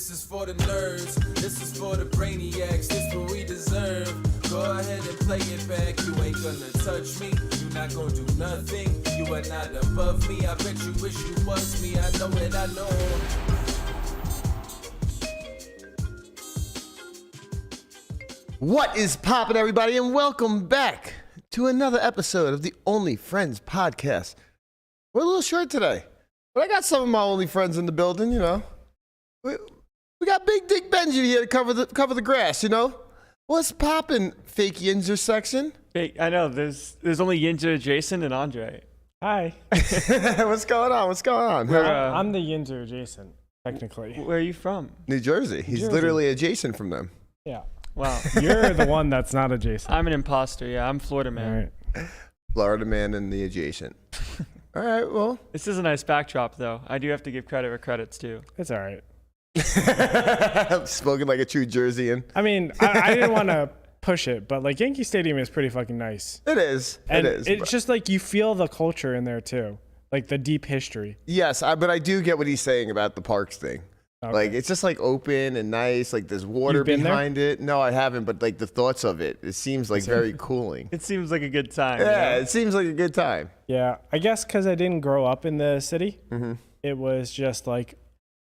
This is for the nerds, this is for the brainiacs, this what we deserve. Go ahead and play it back, you ain't gonna touch me, you not gonna do nothing, you are not above me, I bet you wish you was me, I know it, I know. What is poppin', everybody, and welcome back to another episode of the Only Friends podcast. We're a little short today, but I got some of my only friends in the building, you know. We got Big Dick Benji here to cover the grass, you know. What's poppin', fake Yinzer section? Hey, I know, there's only Yinzer, Jason, and Andre. Hi. What's going on? I'm the Yinzer adjacent, technically. Where are you from? New Jersey. He's literally adjacent from them. Yeah. Wow. You're the one that's not adjacent. I'm an imposter, yeah. I'm Florida man. All right. Florida man and the adjacent. All right, well. This is a nice backdrop, though. I do have to give credit where credit's due. It's all right. Spoken like a true Jerseyan. I mean, I didn't want to push it, but like Yankee Stadium is pretty fucking nice. It is. And it's just like you feel the culture in there too, like the deep history. Yes, but I do get what he's saying about the parks thing. Okay. Like it's just like open and nice. Like there's water behind it. No, I haven't, but like the thoughts of it seems like very cooling. It seems like a good time. Yeah, you know? it seems like a good time. Yeah, I guess because I didn't grow up in the city, It was just like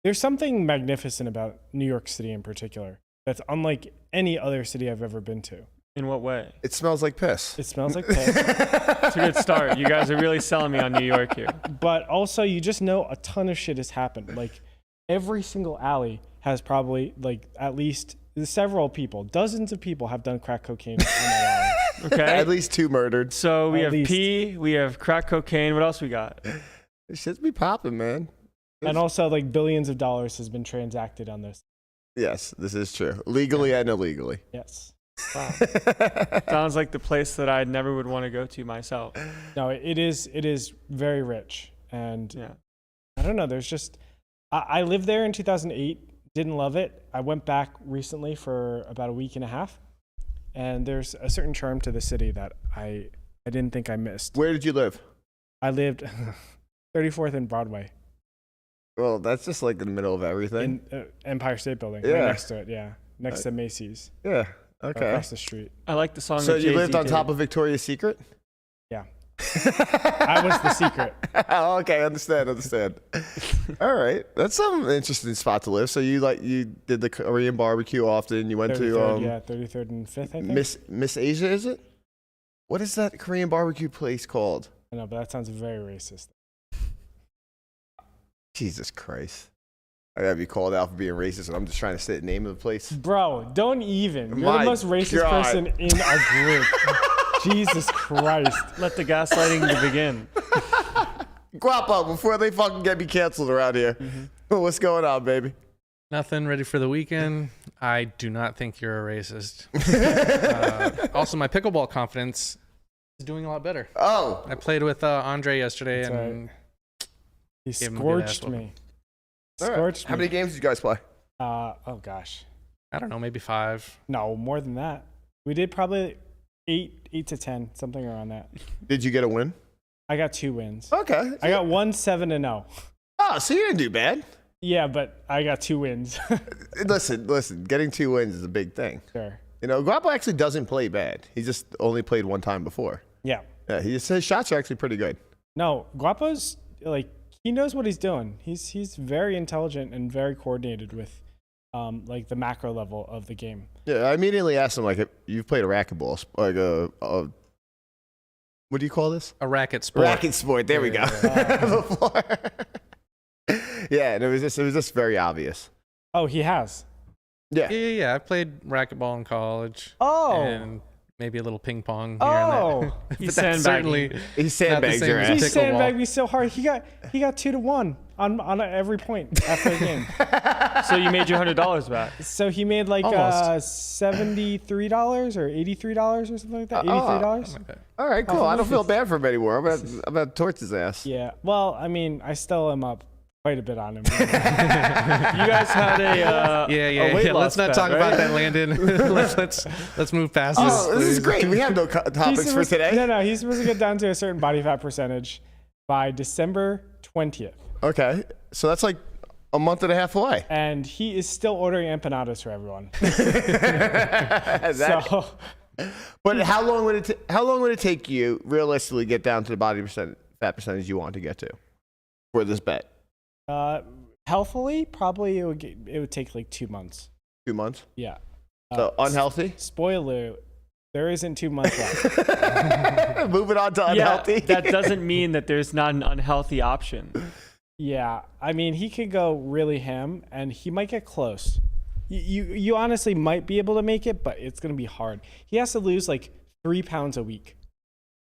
there's something magnificent about New York City in particular that's unlike any other city I've ever been to. In what way? It smells like piss. It smells like piss. It's a good start. You guys are really selling me on New York here. But also, you just know a ton of shit has happened. Like every single alley has probably like at least several people, dozens of people have done crack cocaine on that alley. Okay. At least 2 murdered. So we have pee, we have crack cocaine. What else we got? It should be popping, man. And also, like billions of dollars has been transacted on this. Yes, this is true. Legally and illegally. Yes. Wow. Sounds like the place that I never would want to go to myself. No, it is very rich. And yeah. I don't know, there's just, I lived there in 2008, didn't love it. I went back recently for about a week and a half. And there's a certain charm to the city that I didn't think I missed. Where did you live? I lived 34th and Broadway. Well, that's just like in the middle of everything. In Empire State Building, yeah. right next to it, yeah. Next to Macy's. Yeah, okay. Across the street. I like the song. So that you Jay-Z lived on did. top of Victoria's Secret? Yeah. I was the secret. Oh, okay, understand. All right, that's some interesting spot to live. So you did the Korean barbecue often. You went 33rd, 33rd and 5th, I think. Miss Asia, is it? What is that Korean barbecue place called? I know, but that sounds very racist. Jesus Christ. I gotta be called out for being racist, and I'm just trying to say the name of the place. Bro, don't even. You're My the most racist God. person in our group. Jesus Christ. Let the gaslighting begin. Guapo, before they fucking get me canceled around here. What's going on, baby? Nothing, ready for the weekend. I do not think you're a racist. Also, my pickleball confidence is doing a lot better. Oh. I played with Andre yesterday, That's and right. He gave him a good ass scorched me. All right. Scorched How me. many games did you guys play? Oh, gosh. I don't know, maybe 5. No, more than that. We did probably 8 to 10, something around that. Did you get a win? I got 2 wins. Okay. I got 1 7-0. Oh, so you didn't do bad. Yeah, but I got 2 wins. Listen, getting 2 wins is a big thing. Sure. You know, Guapo actually doesn't play bad. He just only played 1 time before. Yeah. Yeah, his shots are actually pretty good. No, Guapo's like he knows what he's doing. He's very intelligent and very coordinated with like the macro level of the game. Yeah, I immediately asked him, like, if you've played a racquetball, like what do you call this? A racket sport. Racket sport. There we go. Before. Yeah, and it was just very obvious. Oh, he has. Yeah. Yeah. I played racquetball in college. Oh. And maybe a little ping pong here and there. Oh. He's But that's sandbagging. certainly He sandbagged Not the your same ass. as He pickleball. sandbagged me so hard. He got 2-1 on every point after the game. So you made your $100 back. So he made like Almost. $73 or $83 or something like that. $83. All right, cool. I don't feel bad for him anymore. I'm about to torch his ass. Yeah. Well, I mean, I still am up quite a bit on him. You guys had a weight loss Let's not bet, talk right? about that, Landon. let's move past this. Oh, this is please. great. We have no topics for today. No, he's supposed to get down to a certain body fat percentage by December 20th. Okay, so that's like a month and a half away. And he is still ordering empanadas for everyone. That- So But how long would it take you realistically to get down to the fat percentage you want to get to for this bet? healthily, probably it would take like 2 months. 2 months. Yeah. So unhealthy. Spoiler: there isn't 2 months left. Moving on to unhealthy. Yeah, that doesn't mean that there's not an unhealthy option. Yeah, I mean, he could go really ham, and he might get close. You honestly might be able to make it, but it's gonna be hard. He has to lose like 3 pounds a week.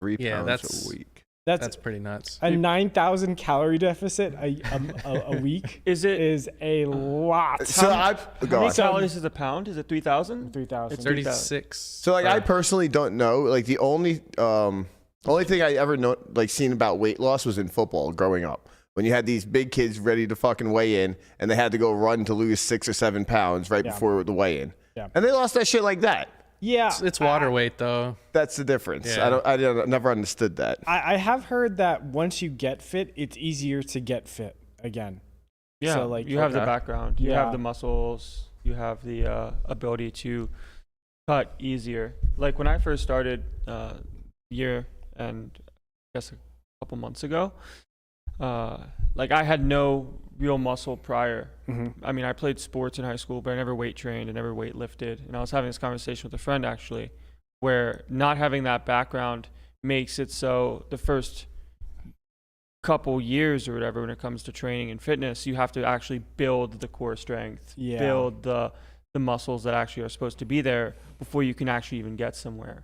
3 Yeah, pounds that's- a week. That's pretty nuts. A 9,000 calorie deficit a week Is it is a lot. So how many on. calories is a pound? Is it 3,000? 3,000. It's 36. So like I personally don't know. Like the only thing I ever know like seen about weight loss was in football growing up. When you had these big kids ready to fucking weigh in and they had to go run to lose 6 or 7 pounds right before the weigh-in. Yeah. And they lost that shit like that. Yeah, It's water weight though. That's the difference. Yeah. I never understood that. I have heard that once you get fit, it's easier to get fit again. Yeah, So, like, you have the okay. background. You Yeah. have the muscles. You have the ability to cut easier. Like when I first started year and I guess a couple months ago, like I had no real muscle prior. I mean, I played sports in high school, but I never weight trained. I never weight lifted. And I was having this conversation with a friend actually, where not having that background makes it so the first couple years or whatever, when it comes to training and fitness, you have to actually build the core strength, Yeah. build the muscles that actually are supposed to be there before you can actually even get somewhere.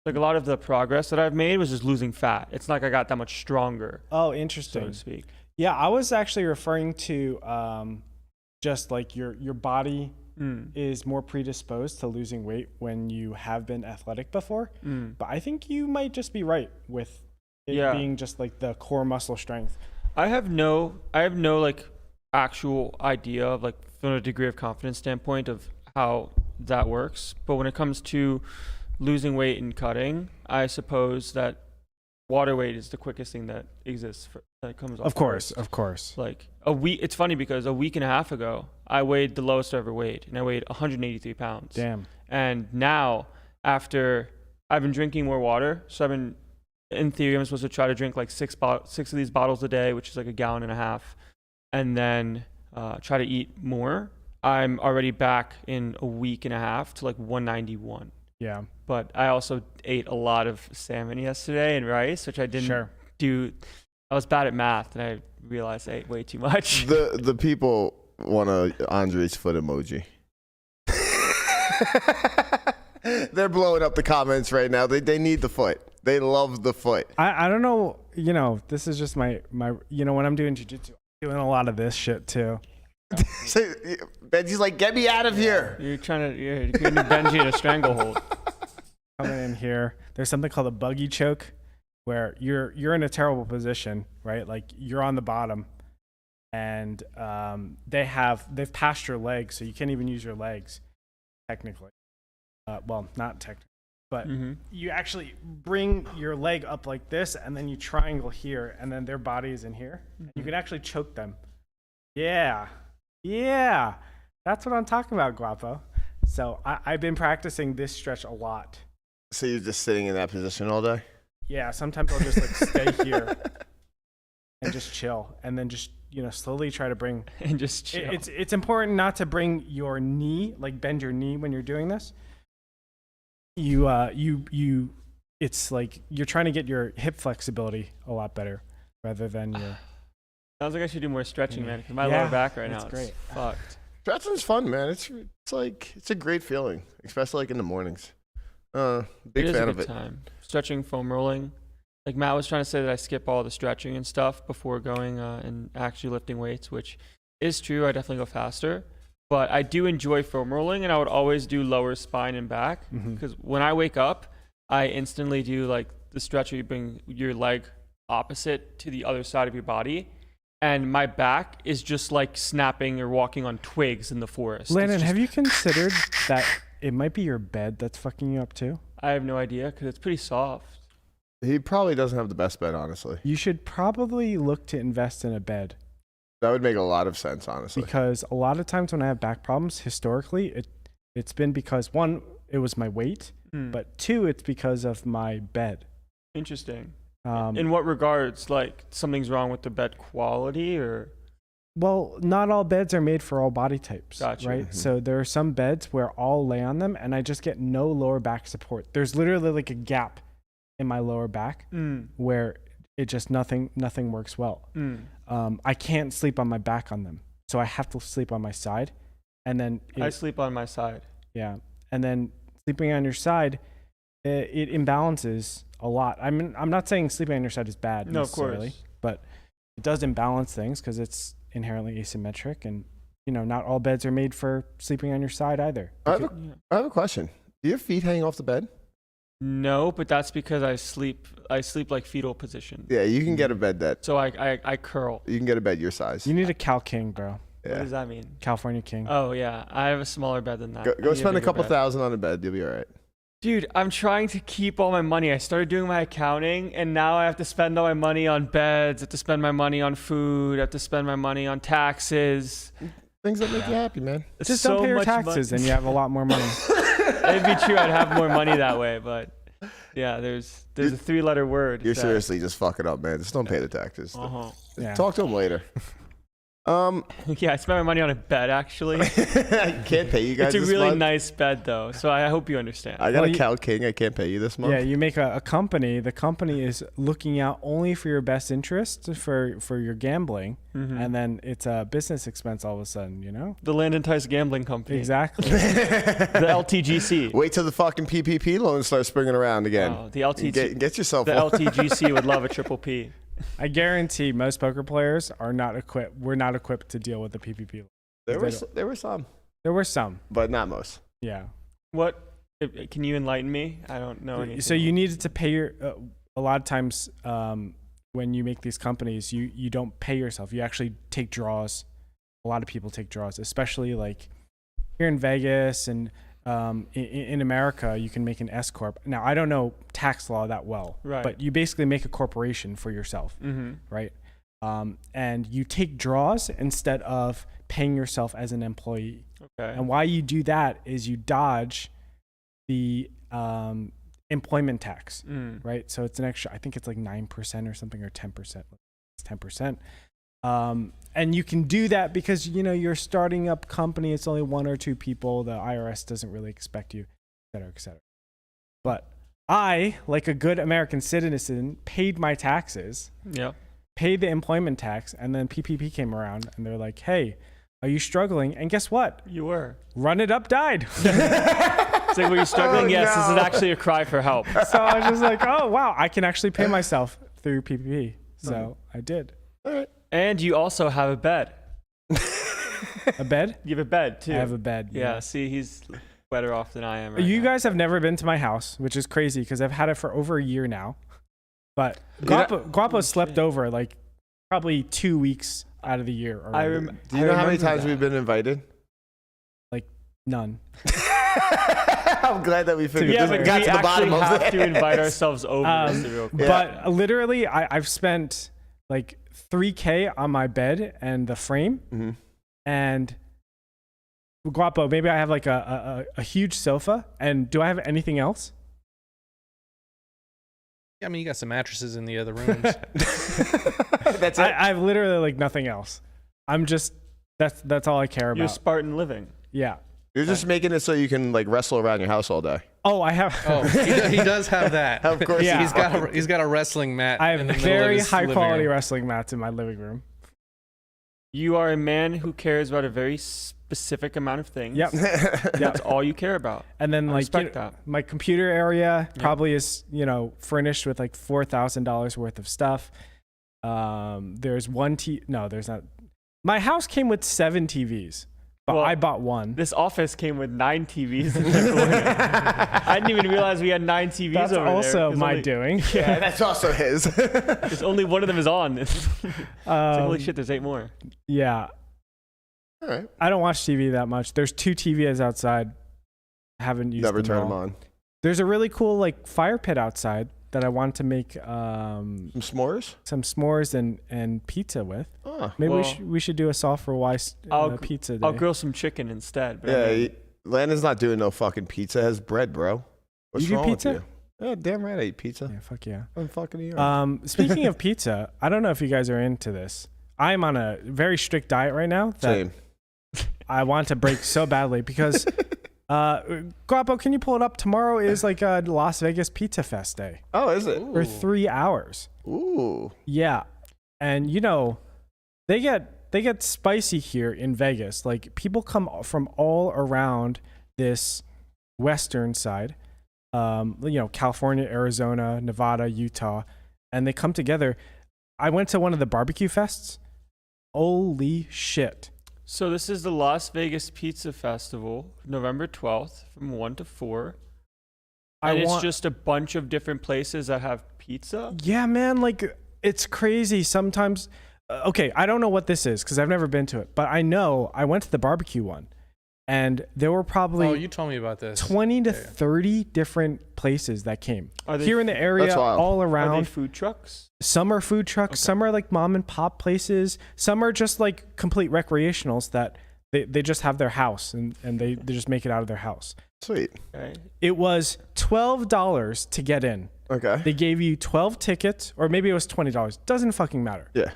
Like a lot of the progress that I've made was just losing fat. It's not like I got that much stronger, Oh, so interesting. to speak. Yeah, I was actually referring to just like your body is more predisposed to losing weight when you have been athletic before. But I think you might just be right with it Yeah. being just like the core muscle strength. I have no like actual idea of like from a degree of confidence standpoint of how that works. But when it comes to losing weight and cutting, I suppose that water weight is the quickest thing that exists that comes off. Of course, first. of course. Like a week, it's funny because a week and a half ago, I weighed the lowest I ever weighed, and I weighed 183 pounds. Damn. And now, after I've been drinking more water, so I've been, in theory, I'm supposed to try to drink like six of these bottles a day, which is like a gallon and a half, and then try to eat more. I'm already back in a week and a half to like 191. Yeah. But I also ate a lot of salmon yesterday and rice, which I didn't do. I was bad at math, and I realized I ate way too much. The people want a Andre's foot emoji. They're blowing up the comments right now. They need the foot. They love the foot. I don't know, this is just my when I'm doing jiu-jitsu, I'm doing a lot of this shit too. So, Benji's like, get me out of here. You're getting Benji in a stranglehold. Coming in here, there's something called a buggy choke, where you're in a terrible position, right? Like you're on the bottom, and they've passed your legs, so you can't even use your legs, technically. Well, not technically, but you actually bring your leg up like this, and then you triangle here, and then their body is in here. You can actually choke them. Yeah, that's what I'm talking about, Guapo. So I've been practicing this stretch a lot. So you're just sitting in that position all day? Yeah, sometimes I'll just like stay here and just chill, and then just slowly try to bring. And just chill. It's important not to bring your knee, like bend your knee when you're doing this. It's like you're trying to get your hip flexibility a lot better rather than your. Sounds like I should do more stretching, man. Because my lower back right now, that's great. it's fucked. Stretching's fun, man. It's a great feeling, especially like in the mornings. Big It is fan a of good it. time. Stretching, foam rolling. Like Matt was trying to say that I skip all the stretching and stuff before going and actually lifting weights, which is true. I definitely go faster. But I do enjoy foam rolling, and I would always do lower spine and back. Because when I wake up, I instantly do like the stretch where you bring your leg opposite to the other side of your body. And my back is just like snapping or walking on twigs in the forest. Landon, have you considered that it might be your bed that's fucking you up too? I have no idea because it's pretty soft. He probably doesn't have the best bed, honestly. You should probably look to invest in a bed. That would make a lot of sense, honestly. because a lot of times when I have back problems, historically, it's been because one, it was my weight, but two, it's because of my bed. Interesting. In what regards? Like something's wrong with the bed quality, or? Well, not all beds are made for all body types, Gotcha. right? So there are some beds where I'll lay on them and I just get no lower back support. There's literally like a gap in my lower back where it just nothing works well. I can't sleep on my back on them, so I have to sleep on my side, and then I sleep on my side. Yeah, and then sleeping on your side, it imbalances a lot. I mean, I'm not saying sleeping on your side is bad necessarily, of course, but it does imbalance things because it's inherently asymmetric, and not all beds are made for sleeping on your side either. I have a question. Do your feet hang off the bed? No, but that's because I sleep like fetal position. Yeah, you can get a bed that. So I curl. You can get a bed your size. You need a Cal King, bro. Yeah. What does that mean? California King. Oh yeah, I have a smaller bed than that. Go I need spend a bigger couple bed. thousand on a bed. You'll be all right. Dude, I'm trying to keep all my money. I started doing my accounting, and now I have to spend all my money on beds. I have to spend my money on food. I have to spend my money on taxes. Things that make you happy, man. It's Just so don't pay your much taxes, and you have a lot more money. It'd be true. I'd have more money that way, but yeah, there's a 3-letter word. You're that- seriously just fucking up, man. Just don't pay the taxes. Yeah. Talk to him later. Yeah, I spent my money on a bed actually. I can't pay you guys It's a this really month. nice bed though, so I hope you understand. I got Well, a Cal King. I can't pay you this month. Yeah, you make a company. The company is looking out only for your best interest for your gambling, and then it's a business expense all of a sudden. The Landon Tice Gambling Company. Exactly. The LTGC. Wait till the fucking PPP loans start springing around again. Oh, the LTG. Get yourself The one. LTGC would love a triple P. I guarantee most poker players are not equipped. We're not equipped to deal with the PPP. There were some, There were some. but not most. Yeah. What? Can you enlighten me? I don't know anything. So you needed to pay your. A lot of times, when you make these companies, you don't pay yourself. You actually take draws. A lot of people take draws, especially like here in Vegas and in America, you can make an S corp. Now I don't know tax law that well, Right. but you basically make a corporation for yourself, right? And you take draws instead of paying yourself as an employee. Okay. And why you do that is you dodge the employment tax, right? So it's an extra, I think it's like 9% or something, or 10%. It's 10%. And you can do that because, you're starting up company. It's only 1 or 2 people. The IRS doesn't really expect you, et cetera, et cetera. But I, like a good American citizen, paid my taxes, Yep. paid the employment tax, and then PPP came around and they're like, hey, are you struggling? And guess what? You were. Run It Up died. It's like, were you struggling? Oh, Yes, this is no. actually a cry for help. So I was just like, oh, wow, I can actually pay myself through PPP. So I did. All right. And you also have a bed. A bed? You have a bed too. I have a bed. Yeah, see, he's better off than I am. Right You now. guys have never been to my house, which is crazy because I've had it for over a year now. But know- Guapo slept over like probably 2 weeks out of the year. Or I whatever. Do you know how many remember times that. we've been invited? None. I'm glad that we figured Yeah, this but got we to the bottom actually of have it. to invite ourselves over. This real quick. Yeah. But literally, I've spent like $3,000 on my bed and the frame. And Guapo, maybe I have like a huge sofa. And do I have anything else? Yeah, I mean, you got some mattresses in the other rooms. That's it. I have literally like nothing else. I'm just that's all I care You're about. Spartan living. Yeah. You're just making it so you can like wrestle around your house all day. Oh, I have. Oh, he does have that. Of course, Yeah. He's got a wrestling mat. I in have the middle of very his high living quality room. wrestling mats in my living room. You are a man who cares about a very specific amount of things. Yep. That's all you care about. And then I like respect that. my computer area probably is, furnished with like $4,000 worth of stuff. There's one no, there's not. My house came with 7 TVs, but Well, I bought one. This office came with 9 TVs in the corner. I didn't even realize we had 9 TVs That's over there. also 'cause my only, doing. Yeah, that's also his. Because only one of them is on. It's like, holy Um, shit, there's 8 more. Yeah. All right. I don't watch TV that much. There's 2 TVs outside. I haven't used Never them turn all. them on. There's a really cool like fire pit outside that I want to make Some s'mores? some s'mores and pizza with. Oh. Maybe Well, we should do a soft for wise pizza day. I'll grill some chicken instead. But Yeah, I mean, Landon's not doing no fucking pizza. It has bread, bro. What's You do wrong pizza? with you? Yeah, damn right I eat pizza. Yeah, fuck yeah. I'm fucking New York. Speaking of pizza, I don't know if you guys are into this. I'm on a very strict diet right now that Same. I want to break so badly because Guapo, can you pull it up? Tomorrow is like a Las Vegas Pizza Fest day Oh, is it? for 3 hours. Ooh. Yeah. And you know, they get spicy here in Vegas. Like people come from all around this western side. California, Arizona, Nevada, Utah, and they come together. I went to one of the barbecue fests. Holy shit. so this is the Las Vegas Pizza Festival, November 12th from 1 to 4. And it's just a bunch of different places that have pizza. Yeah, man, like it's crazy sometimes. Okay, I don't know what this is because I've never been to it, but I know I went to the barbecue one and there were probably Oh, you told me about this. 20 to Yeah. 30 different places that came Are they here in the area, That's wild. all Are they around. food trucks? Some are food trucks, some are like mom and pop places, some are just like complete recreationals that they just have their house and they just make it out of their house. Sweet. Okay. It was $12 to get in. Okay. They gave you 12 tickets, or maybe it was $20. Doesn't fucking matter. Yeah.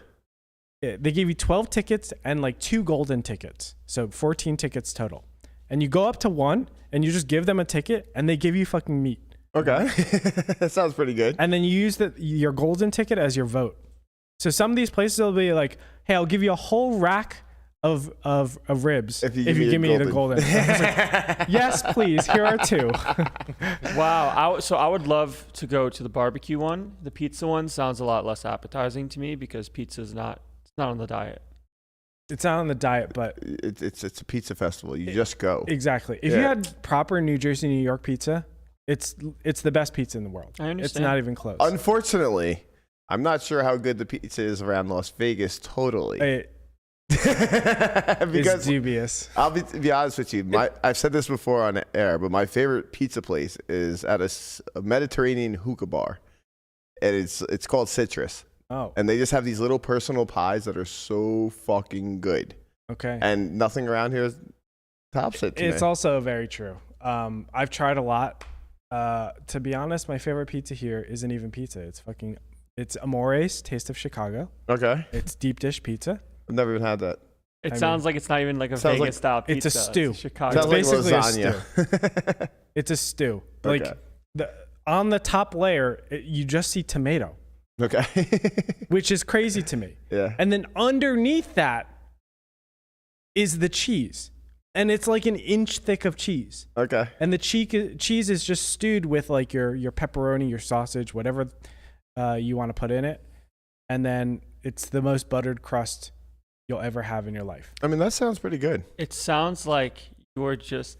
They gave you 12 tickets and like 2 golden tickets. So 14 tickets total. And you go up to one and you just give them a ticket and they give you fucking meat. Okay. That sounds pretty good. And then you use your golden ticket as your vote. So some of these places will be like, hey, I'll give you a whole rack of ribs if you give me the golden. I was like, yes, please. Here are 2. Wow. So I would love to go to the barbecue one. The pizza one sounds a lot less appetizing to me because pizza's not on the diet. It's not on the diet, but It's a pizza festival. You just go. exactly. If you had proper New Jersey, New York pizza, it's the best pizza in the world. I understand. It's not even close. Unfortunately, I'm not sure how good the pizza is around Las Vegas totally. It Because is dubious. I'll be honest with you. I've said this before on air, but my favorite pizza place is at a Mediterranean hookah bar, and it's called Citrus. Oh, And they just have these little personal pies that are so fucking good, okay. and nothing around here tops it. It's also very true. I've tried a lot. To be honest, my favorite pizza here isn't even pizza. It's Amore's Taste of Chicago. Okay. It's deep dish pizza. I've never even had that. It sounds like it's not even like a sounds Vegas style it's pizza. a stew. Chicago. Sounds like basically a lasagna. It's a stew. Okay. Like on the top layer, you just see tomato, Okay. which is crazy to me. Yeah. And then underneath that is the cheese. And it's like an inch thick of cheese. Okay. And the cheese is just stewed with like your pepperoni, your sausage, whatever you want to put in it. And then it's the most buttered crust you'll ever have in your life. I mean, that sounds pretty good. It sounds like you're just.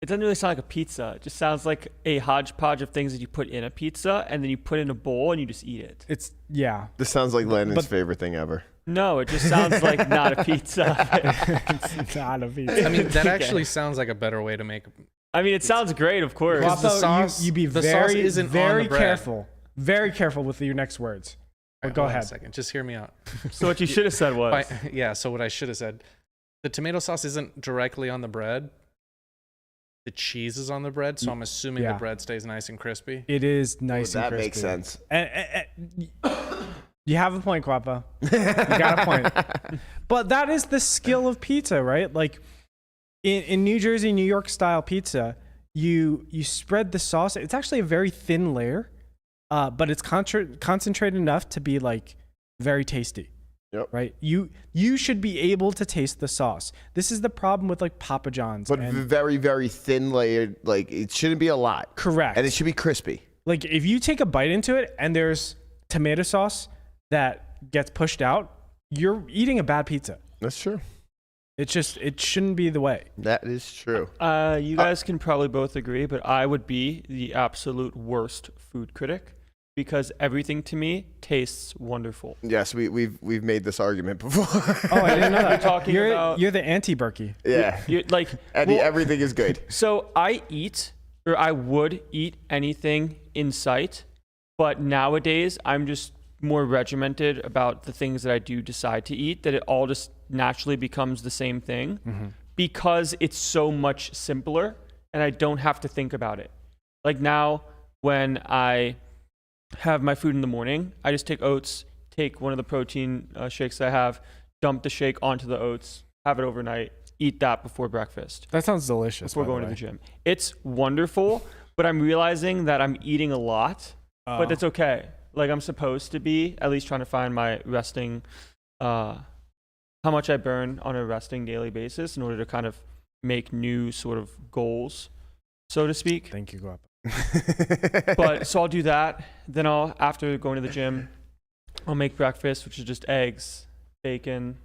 It doesn't really sound like a pizza. It just sounds like a hodgepodge of things that you put in a pizza and then you put in a bowl and you just eat it. Yeah. This sounds like Landon's But- favorite thing ever. No, it just sounds like not a pizza. It's not a pizza. I mean, that actually sounds like a better way to make. I mean, it sounds great, of course. Guapo- the sauce- you be the sauce very, isn't on very the bread. careful. Very careful with your next words. All right, Go hold on ahead. a second. Just hear me out. So what you should have said was. Yeah. So what I should have said, the tomato sauce isn't directly on the bread. The cheese is on the bread, so I'm assuming Yeah. the bread stays nice and crispy. It is nice and That crispy. makes sense. And you have a point, Guapo. You got a point. But that is the skill of pizza, right? Like in New Jersey, New York style pizza, you spread the sauce. It's actually a very thin layer, but it's concentrated enough to be like very tasty. Yep. Right? You should be able to taste the sauce. This is the problem with like Papa John's. But and very, very thin layered. Like, it shouldn't be a lot. correct. And it should be crispy. Like if you take a bite into it and there's tomato sauce that gets pushed out, you're eating a bad pizza. That's true. It shouldn't be the way. That is true. You guys can probably both agree, but I would be the absolute worst food critic because everything to me tastes wonderful. Yes, we've made this argument before. Oh, I didn't know that. You're talking about- You're the anti-Berkey. Yeah. Like, Everything is good. so I would eat anything in sight But nowadays, I'm just more regimented about the things that I do decide to eat, that it all just naturally becomes the same thing because it's so much simpler and I don't have to think about it. Like now, when I have my food in the morning, I just take oats, take one of the protein shakes that I have, dump the shake onto the oats, have it overnight, eat that before breakfast. That sounds delicious. Before going to the gym. It's wonderful, but I'm realizing that I'm eating a lot, but that's okay. Like I'm supposed to be at least trying to find my resting, how much I burn on a resting daily basis in order to kind of make new sort of goals, so to speak. Thank you, Guapo. But so I'll do that. Then after going to the gym, I'll make breakfast, which is just eggs, bacon,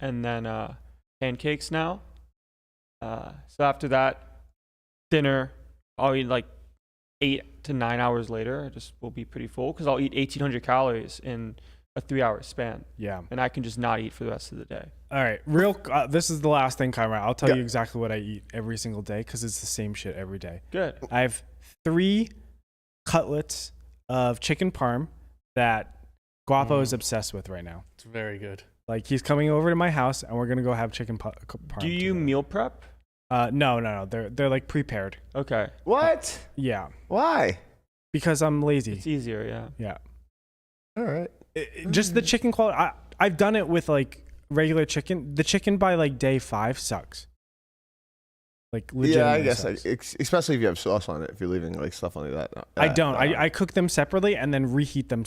and then pancakes now. So after that, dinner, I'll eat like 8 to 9 hours later. I just will be pretty full because I'll eat 1,800 calories in a 3-hour span. Yeah. And I can just not eat for the rest of the day. All right. This is the last thing, Conrad. I'll tell you exactly what I eat every single day because it's the same shit every day. Good. I have 3 cutlets of chicken parm that Guapo is obsessed with right now. It's very good. Like he's coming over to my house and we're going to go have chicken parm. Do you meal prep? No. They're like prepared. Okay. What? Yeah. Why? Because I'm lazy. It's easier, yeah. Yeah. All right. Just the chicken quality. I've done it with like regular chicken. The chicken by like day 5 sucks. Like legitimately sucks. Especially if you have sauce on it. If you're leaving like stuff on that. I don't. I cook them separately and then reheat them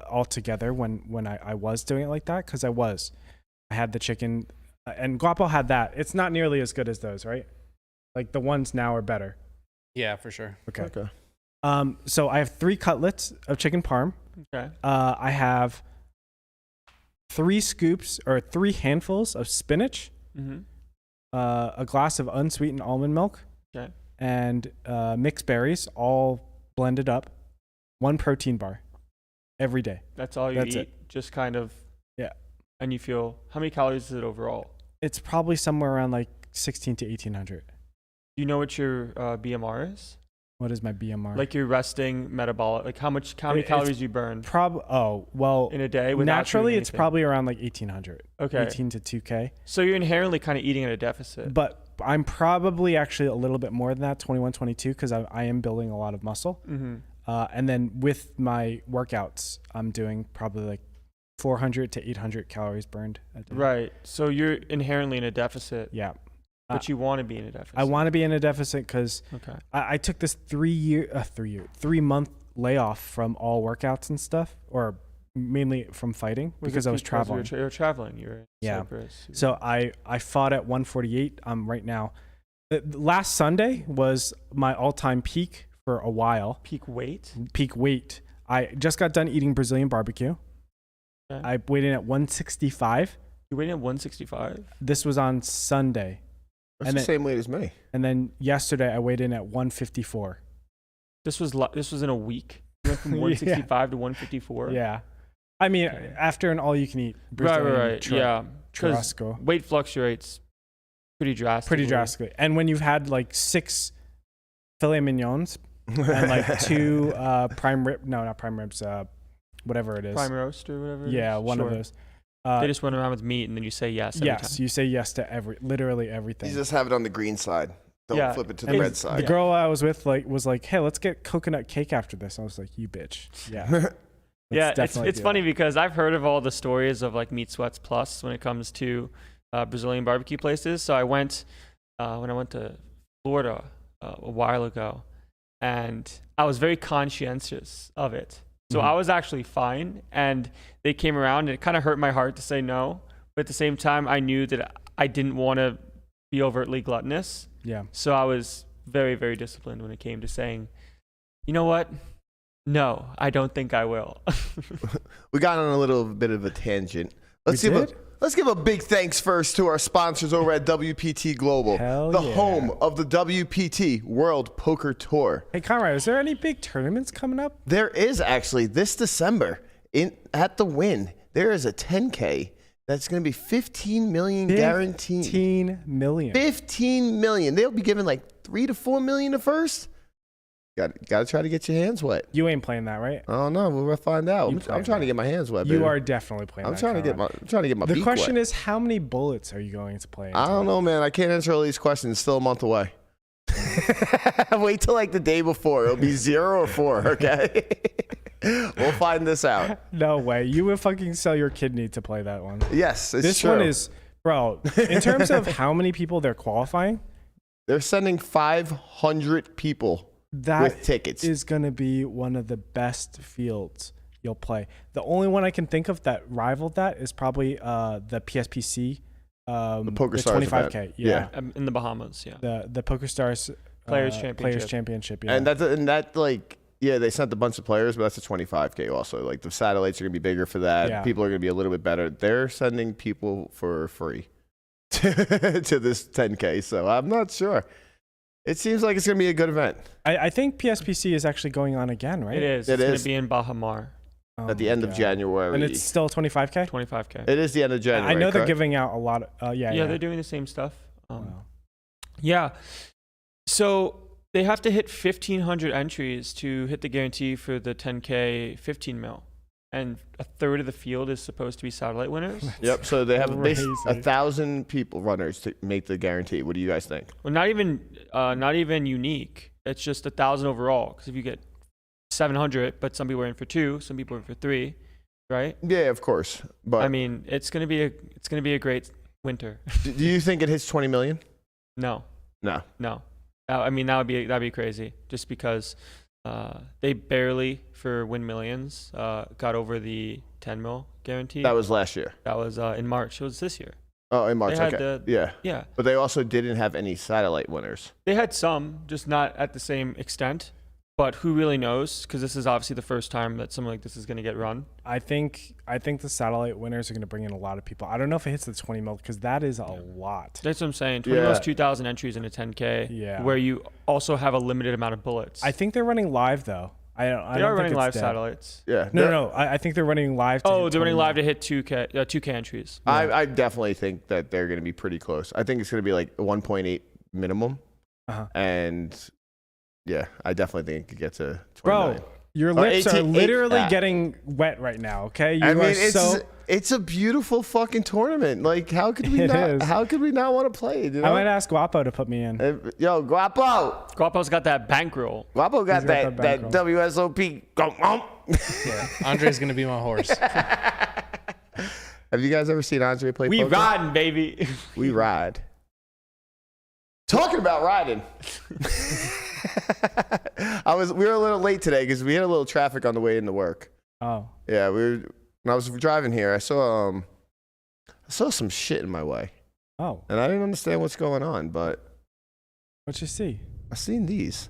all together when I was doing it like that because I had the chicken and Guapo had that. It's not nearly as good as those, right? Like the ones now are better. Yeah, for sure. Okay. So I have 3 cutlets of chicken parm. Okay. I have 3 scoops or 3 handfuls of spinach. Mm-hmm. A glass of unsweetened almond milk. Okay. And mixed berries, all blended up. 1 protein bar every day. That's all you eat? It. Just kind of. Yeah. And you feel, how many calories is it overall? It's probably somewhere around like 16 to 1800. Do you know what your BMR is? What is my BMR? Like your resting metabolic, like how many calories you burn? In a day? Naturally, it's probably around like 1800. Okay. 18 to 2K. So you're inherently kind of eating at a deficit. But I'm probably actually a little bit more than that, 21, 22, because I am building a lot of muscle. Mm-hmm. And then with my workouts, I'm doing probably like 400 to 800 calories burned a day. Right. So you're inherently in a deficit. Yeah. But you want to be in a deficit. I want to be in a deficit because I took this 3 month layoff from all workouts and stuff, or mainly from fighting because I was traveling. You were traveling. You were in Cyprus. So I fought at 148. Right now. Last Sunday was my all-time peak for a while. Peak weight? Peak weight. I just got done eating Brazilian barbecue. Okay. I weighed in at 165. You weighed in at 165? This was on Sunday. That's the same weight as me. And then yesterday I weighed in at 154. This was in a week. You went from 165 to 154. Yeah. I mean, after an all-you-can-eat Brazilian churrasco. Weight fluctuates pretty drastically. And when you've had like 6 filet mignons and like 2 prime rib, no, not prime ribs, whatever it is. Prime roast or whatever. Yeah, one of those. They just run around with meat and then you say yes every time. You say yes to literally everything. You just have it on the green side. Don't flip it to the red side. The girl I was with was like, hey, let's get coconut cake after this. I was like, you bitch. Yeah. Yeah, it's funny because I've heard of all the stories of like Meat Sweats Plus when it comes to Brazilian barbecue places. So I went when I went to Florida a while ago, and I was very conscientious of it. So I was actually fine, and they came around, and it kind of hurt my heart to say no. But at the same time, I knew that I didn't want to be overtly gluttonous. Yeah. So I was very, very disciplined when it came to saying, you know what? No, I don't think I will. We got on a little bit of a tangent. Let's give a big thanks first to our sponsors over at WPT Global, home of the WPT World Poker Tour. Hey, Conrad, is there any big tournaments coming up? There is actually this December at the Wynn. There is a 10K that's going to be 15 million guaranteed. 15 million. 15 million. They'll be giving like 3 to 4 million at first. Got to try to get your hands wet. You ain't playing that, right? I don't know. We'll find out. You I'm play trying to that. get my hands wet. You baby. are definitely playing. I'm trying to get my. The beak question wet. is, how many bullets are you going to play? I don't know, man. I can't answer all these questions. It's still a month away. Wait till like the day before. It'll be 0 or 4. Okay. We'll find this out. No way. You would fucking sell your kidney to play that one. Yes, it's This true. one is, bro. In terms of how many people they're qualifying, They're sending 500 people that with tickets. is going to be one of the best fields you'll play. The only one I can think of that rivaled that is probably the PSPC, the Poker the Stars 25K. event. Yeah. In the Bahamas, yeah. The Poker Stars Players Championship. Championship. Yeah. And that like, yeah, they sent a bunch of players, but that's a 25K also. Like the satellites are gonna be bigger for that. Yeah. People are gonna be a little bit better. They're sending people for free to this 10K. So I'm not sure. It seems like it's gonna be a good event. I think PSPC is actually going on again, right? It is. It It's going is. to be in Bahamar, Oh At the my end of God. January. And it's still 25K? 25K. It is the end of January. I know they're correct? giving out a lot of, Yeah, they're doing the same stuff. Wow. Yeah. So they have to hit 1,500 entries to hit the guarantee for the 10K 15 mil. And a third of the field is supposed to be satellite winners. Yep. So they have Crazy. 1,000 people runners to make the guarantee. What do you guys think? Well, not even unique. It's just 1,000 overall. Because if you get 700, but some people are in for 2, some people are in for 3, right? Yeah, of course. But I mean, it's gonna be a great winter. do you think it hits 20 million? No. No. I mean, that'd be crazy. Just because they barely for Win Millions got over the 10 mil guarantee. That was last year. That was in March. It was this year. Oh, in March. They had Okay. the- Yeah. Yeah, But they also didn't have any satellite winners. they had some, just not at the same extent. But who really knows? Because this is obviously the first time that something like this is going to get run. I think the satellite winners are going to bring in a lot of people. I don't know if it hits the 20 mil because that is a lot. That's what I'm saying. 20 Yeah. mil is 2,000 entries in a 10K. Yeah. Where you also have a limited amount of bullets. I think they're running live though. I they don't are think running it's live dead. satellites. Yeah. No. I think they're running live. To Oh, hit they're running 20 live to hit 2K entries. I definitely think that they're going to be pretty close. I think it's going to be like 1.8 minimum. Uh-huh. And yeah, I definitely think it could get to 20 Bro, million. your Or lips are 18 literally ah. getting wet right now. Okay, you I mean, are it's a beautiful fucking tournament. Like, how could we It not? is. How could we not want to play it? You know? I might ask Guapo to put me in. Yo, Guapo. Guapo's got that bankroll. Guapo got He's got that that WSOP. Yeah. Andre's going to be my horse. Have you guys ever seen Andre play We poker? riding, baby. We ride. Talking about riding. We were a little late today because we had a little traffic on the way into work. Oh, Yeah, when I was driving here, I saw some shit in my way. oh, And I didn't understand what's going on, but what'd you see? I seen these.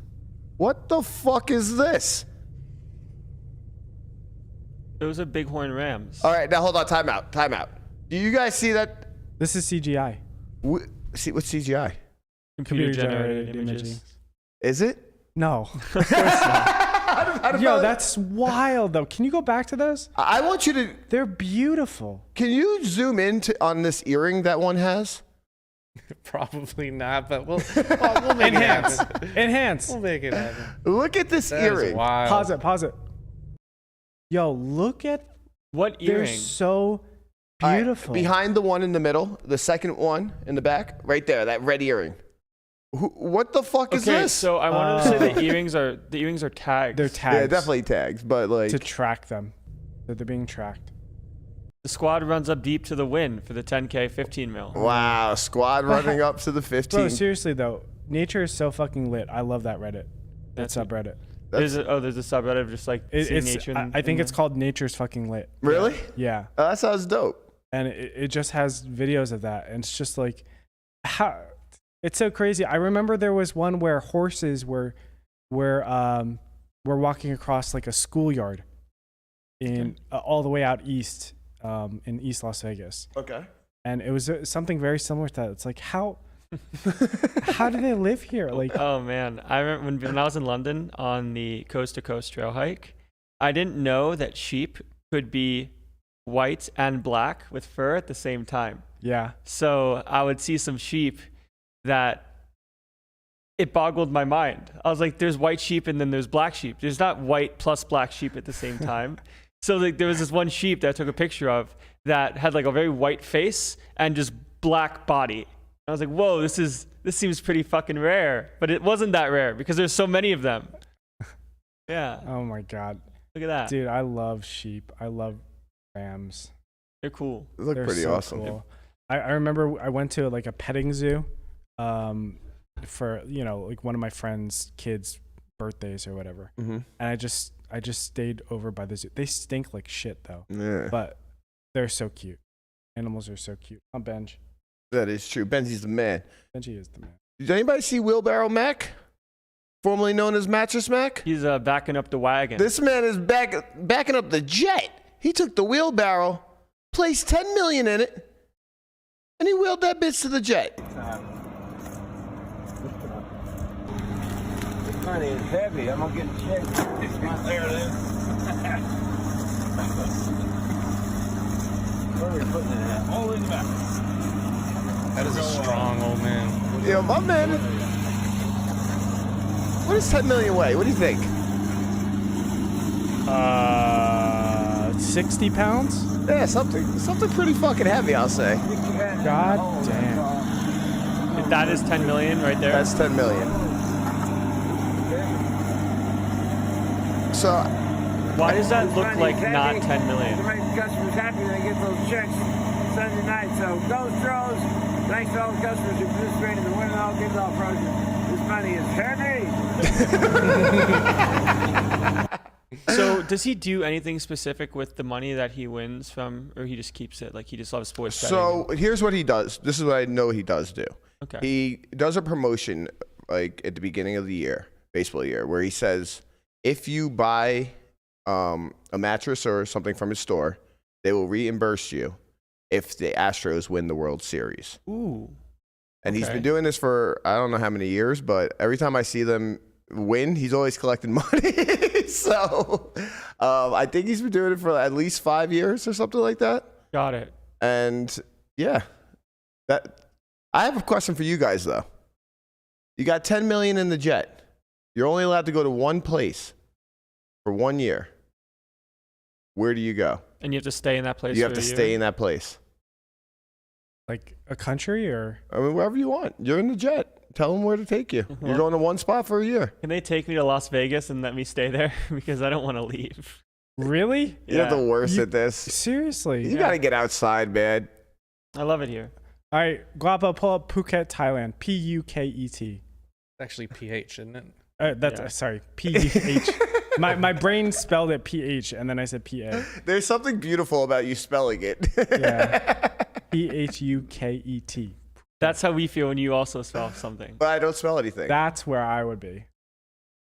What the fuck is this? Those are Bighorn Rams. All right, now hold on. Time out. Do you guys see that? This is CGI. See what's CGI? Computer generated images. Is it? No. I don't Yo, know. that's wild though. Can you go back to those? I want you to. They're beautiful. Can you zoom in on this earring that one has? Probably not, but we'll make it Enhance. happen. Enhance. We'll make it happen. Look at this That is earring. wild. Pause it. Yo, look at. What They're earring? so All right, beautiful. behind the one in the middle, the second one in the back, right there, that red earring. What the fuck is Okay, this? so I wanted to say the earrings are tags. They're tags. Yeah, definitely tags, but like, to track them. That they're being tracked. The squad runs up deep to the win for the 10K 15 mil. wow, squad running up to the 15. Bro, seriously though, nature is so fucking lit. I love that Reddit. That That's- subreddit. There's a subreddit of just like seeing nature. I think it's called Nature's Fucking Lit. Really? Yeah. That sounds dope. And it just has videos of that. And it's just like, how, it's so crazy. I remember there was one where horses were walking across like a schoolyard in all the way out east, in East Las Vegas. Okay. And it was something very similar to that. It's like, how do they live here? Like, Oh man, I remember when I was in London on the coast to coast trail hike. I didn't know that sheep could be white and black with fur at the same time. yeah. So I would see some sheep that it boggled my mind. I was like, there's white sheep and then there's black sheep. There's not white plus black sheep at the same time. So like, there was this one sheep that I took a picture of that had like a very white face and just black body. I was like, whoa, this seems pretty fucking rare. But it wasn't that rare because there's so many of them. Yeah. Oh my God. Look at that. Dude, I love sheep. I love rams. They're cool. They look They're pretty so awesome. cool. I remember I went to like a petting zoo for, like one of my friend's kids' birthdays or whatever. Mm-hmm. And I just stayed over by the zoo. They stink like shit though. Yeah. But they're so cute. Animals are so cute. I'm Benj. That is true. Benzie's the man. Benji is the man. Did anybody see Wheelbarrow Mack? Formerly known as Mattress Mack? He's backing up the wagon. This man is backing up the jet. He took the wheelbarrow, placed $10 million in it, and he wheeled that bitch to the jet. This money is heavy. I'm gonna get checked. There it is. Where are we putting it at? All in the back. That is a strong old man. Yo, my man. What does 10 million weigh? What do you think? 60 pounds? Yeah, something pretty fucking heavy, I'll say. God damn. That is 10 million right there. That's 10 million. So, Why does that look like not 10 To million? make the customers happy, they get those checks Sunday night. So those throws. Thanks to all the customers who participated in the Win It All, Give It All project. This money is heavy. So does he do anything specific with the money that he wins from, or he just keeps it? Like he just loves sports betting? so here's what he does. This is what I know he does do. Okay. He does a promotion like at the beginning of the year, baseball year, where he says, if you buy a mattress or something from his store, they will reimburse you if the Astros win the World Series. Ooh. And he's Okay. been doing this for I don't know how many years, but every time I see them win, he's always collecting money. So I think he's been doing it for at least 5 years or something like that. Got it. And yeah, I have a question for you guys though. You got 10 million in the jet. You're only allowed to go to one place for 1 year. Where do you go? And you have to stay in that place. You have for to a stay year? in that place. Like a country or? I mean, wherever you want. You're in the jet. Tell them where to take you. You're Well- going to one spot for a year. Can they take me to Las Vegas and let me stay there? Because I don't want to leave. Really? You're the worst You- at this. Seriously? You got to get outside, man. I love it here. All right, Guapo, pull up Phuket, Thailand. P-U-K-E-T. Actually, PH, isn't it? That's Yeah. sorry, P-H. my brain spelled it P-H, and then I said P-A. There's something beautiful about you spelling it. Yeah. P-H-U-K-E-T. That's how we feel when you also spell something. But I don't spell anything. That's where I would be.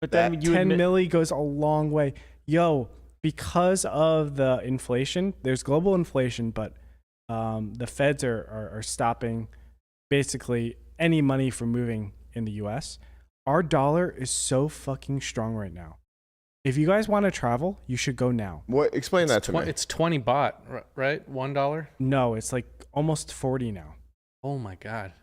But then That you 10 admit, milli goes a long way. Yo, because of the inflation, there's global inflation, but the feds are stopping basically any money from moving in the US. Our dollar is so fucking strong right now. If you guys want to travel, you should go now. What? Explain that to me. It's 20 baht, right? $1? No, it's like almost 40 now. Oh my God.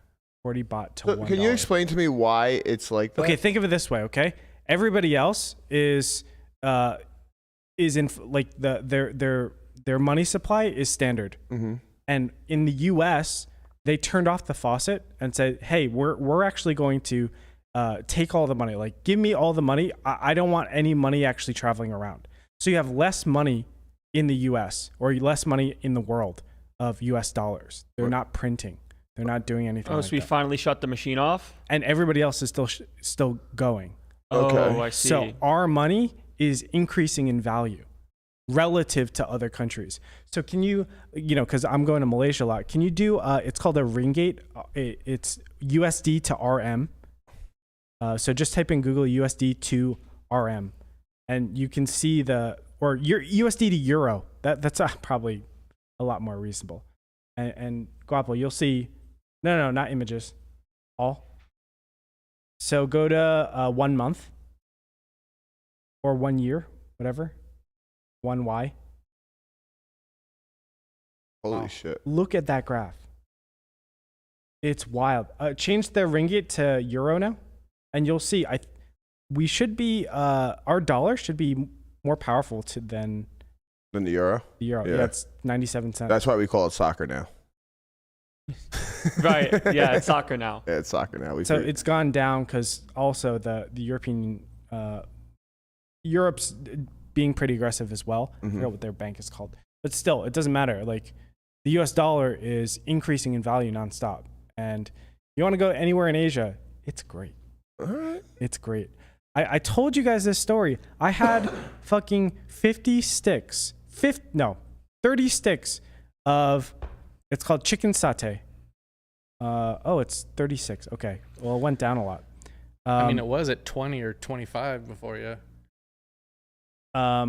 40 baht to So $1. can you explain to me why it's like that? Okay, think of it this way, okay? Everybody else is in like their money supply is standard. Mm-hmm. And in the US, they turned off the faucet and said, "Hey, we're actually going to take all the money. Like, give me all the money. I don't want any money actually traveling around." So you have less money in the US or less money in the world of US dollars. They're not printing. They're not doing anything. oh, like so we that. finally shut the machine off? And everybody else is still going. Okay. Oh, I see. So our money is increasing in value relative to other countries. So can you because I'm going to Malaysia a lot, can you do, it's called a ringgit. It's USD to RM. So just type in Google USD to RM and you can see or your USD to euro. That's probably a lot more reasonable. And Guapo, you'll see, no, not images, all. So go to 1 month or 1 year, whatever. 1Y. Holy Wow. shit. Look at that graph. It's wild. Change the ringgit to euro now and you'll see. We should be our dollar should be more powerful than the euro. the euro. Yeah. Yeah, it's 97 cents. That's why we call it soccer now. Right. Yeah, it's soccer now. Yeah, it's soccer now. So it's gone down because also the European Europe's being pretty aggressive as well. I forgot what their bank is called, but still, it doesn't matter. Like the U.S. dollar is increasing in value nonstop, and you want to go anywhere in Asia, it's great. All right. It's great. I told you guys this story. I had fucking 30 sticks of, it's called chicken satay. It's 36. Okay. Well, it went down a lot. I mean, it was at 20 or 25 before you. I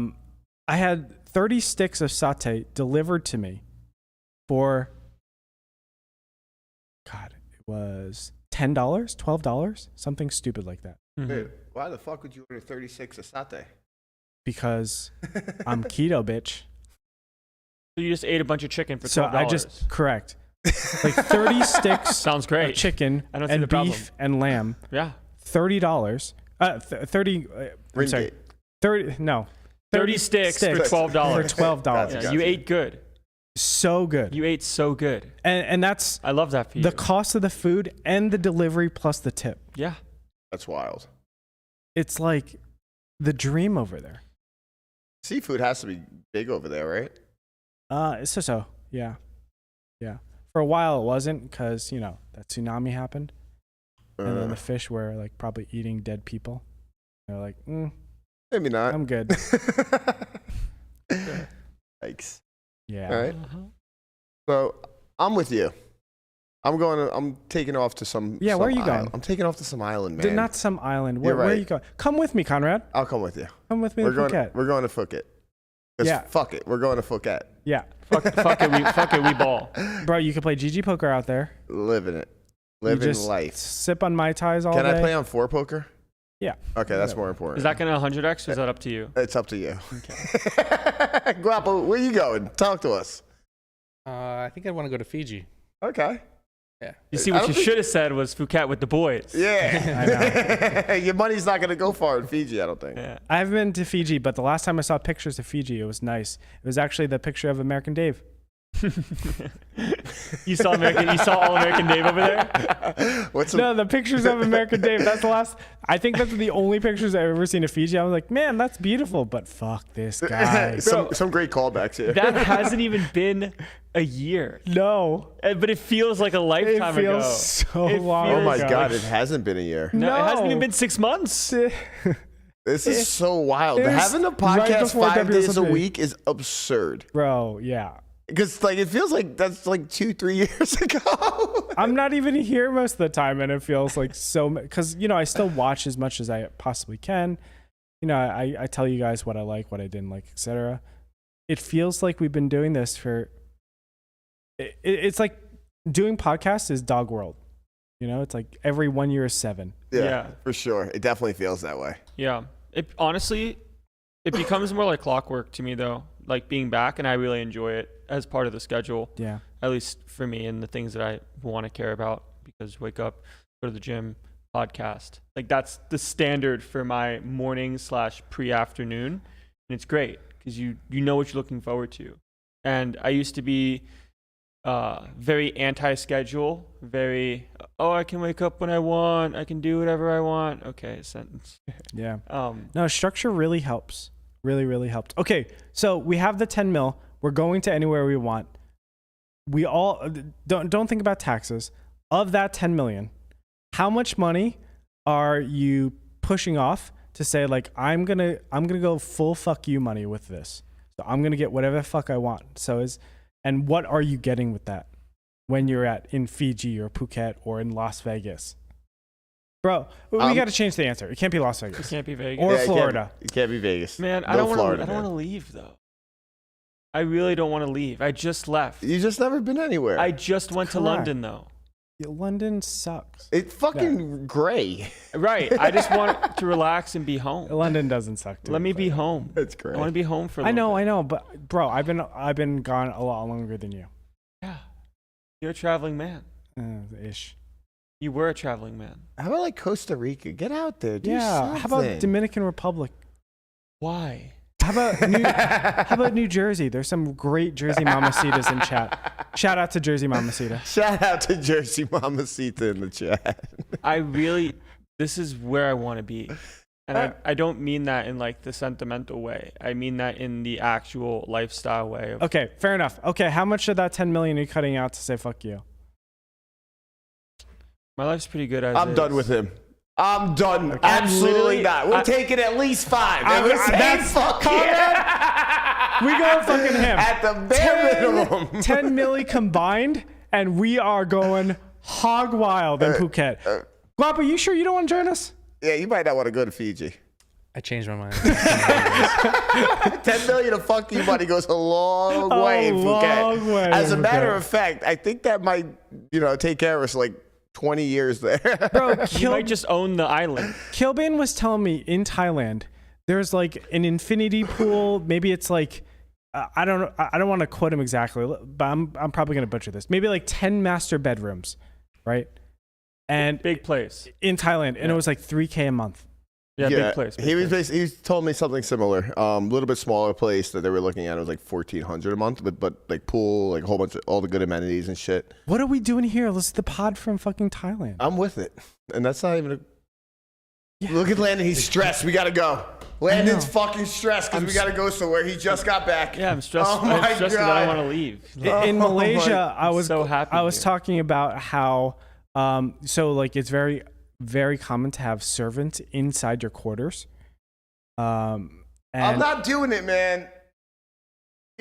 had 30 sticks of satay delivered to me for, God, it was $10, $12, something stupid like that. Dude, why the fuck would you order 36 of satay? Because I'm keto, bitch. So you just ate a bunch of chicken for $12. So I just, correct. Like 30 sticks Sounds great. of chicken I don't see and the problem. beef and lamb. Yeah. $30. 30. I'm sorry. 30. No. 30 sticks for $12. For $12. Gotcha. Yeah, you ate good. So good. You ate so good. And that's I love that for you. the cost of the food and the delivery plus the tip. Yeah. That's wild. It's like the dream over there. Seafood has to be big over there, right? So. Yeah. Yeah. For a while it wasn't because, that tsunami happened. And then the fish were like probably eating dead people. They're like, Maybe not. I'm good. Yikes. Yeah. All right. So I'm with you. I'm taking off to some. Yeah, where are you going? I'm taking off to some island, man. Not some island. You're Where are right. you going? Come with me, Conrad. I'll come with you. Come with me to Phuket. We're going to Phuket. Yeah. Fuck it. We're going to Phuket. Yeah. Fuck it, we ball. Bro, you can play GG poker out there. Living it. You Living just life. Sip on Mai Tais all Can day. I play on 4 poker? Yeah. Okay, that's more important. Is that going to 100x or is that up to you? It's up to you. Okay. Guapo, where you going? Talk to us. I think I want to go to Fiji. Okay. Yeah. You see, I what don't you think- should have said was Phuket with the boys. Yeah. Your money's not going to go far in Fiji, I don't think. Yeah. I haven't been to Fiji, but the last time I saw pictures of Fiji, it was nice. It was actually the picture of American Dave. You saw All American Dave over there? No, the pictures of American Dave. That's the last. I think that's the only pictures I've ever seen of Fiji. I was like, man, that's beautiful, but fuck this guy. some great callbacks here. That hasn't even been a year. No, But it feels like a it lifetime ago. feels so It long. Oh my feels ago. God, it hasn't been a year. No, it hasn't No. even been 6 months. This is so wild. It was Having a right podcast before 5 days a WSOP. week is absurd. Bro, yeah. Because it feels like that's like 2-3 years ago. I'm not even here most of the time, and it feels like so. Because I still watch as much as I possibly can. I tell you guys what I like, what I didn't like, etc. It feels like we've been doing this for. It's like doing podcasts is dog world. It's like every 1 year is 7. Yeah. For sure. It definitely feels that way. Yeah. Honestly, it becomes more like clockwork to me, though, like being back, and I really enjoy it as part of the schedule, Yeah. at least for me and the things that I want to care about, because wake up, go to the gym, podcast. Like that's the standard for my morning / pre-afternoon. And it's great because you know what you're looking forward to. And I used to be very anti-schedule, very, I can wake up when I want, I can do whatever I want. Okay, sentence. Yeah. No, structure really helps. Really, really helped. Okay, so we have the 10 mil. We're going to anywhere we want. We all don't think about taxes. Of that 10 million, how much money are you pushing off to say like I'm gonna go full fuck you money with this? So I'm gonna get whatever the fuck I want. And what are you getting with that when you're in Fiji or Phuket or in Las Vegas? Bro, we got to change the answer. It can't be Las It Vegas. can't be Vegas. Or Yeah, Florida. It can't be Vegas. Man, No I don't Florida, want man. to leave though. I really don't want to leave. I just left. You just never been anywhere. I just went to Correct. London though. Yeah, London sucks. It's fucking gray. Right. I just want to relax and be home. London doesn't suck. Dude, Let me be home. It's I gray. want to be home for a I little know, but bro, I've been gone a lot longer than you. bit. Yeah. You're a traveling man. Ish. You were a traveling man. How about like Costa Rica? Get out there. Do Yeah. How about something. Dominican Republic? Why? How about New Jersey? There's some great Jersey Mamacitas in chat. Shout out to Jersey Mamacita. Shout out to Jersey Mamacita in the chat. This is where I want to be. And I don't mean that in like the sentimental way. I mean that in the actual lifestyle way. Okay, fair enough. Okay, how much of that 10 million are you cutting out to say fuck you? My life's pretty good as I'm is. done with him. I'm done. Okay. Absolutely not. We're taking at least 5. That's fuck yeah. We go fucking him. At the bare minimum. 10 milli combined, and we are going hog wild in Phuket. Guapo, you sure you don't want to join us? Yeah, you might not want to go to Fiji. I changed my mind. 10 million of fuck you money goes a long way in Phuket. Long way As a in matter Phuket. of fact, I think that might, take care of us like 20 years there. Bro, You might just own the island. Kilbin was telling me in Thailand, there's like an infinity pool. Maybe it's like, I don't know. I don't want to quote him exactly, but I'm probably going to butcher this. Maybe like 10 master bedrooms, right? And Big place. in Thailand, and it was like $3,000 a month. Yeah, big place. He told me something similar. A little bit smaller place that they were looking at. It was like $1,400 a month, but like pool, like a whole bunch of all the good amenities and shit. What are we doing here? Let's the pod from fucking Thailand. I'm with it, and that's not even. Yeah. Look at Landon. He's stressed. We gotta go. Landon's fucking stressed because we gotta go somewhere. He just got back. Yeah, I'm stressed. Oh my I'm stressed that I God. want to leave. In Malaysia, I was so happy I was here. talking about how so like it's very very common to have servants inside your quarters. And I'm not doing it, man.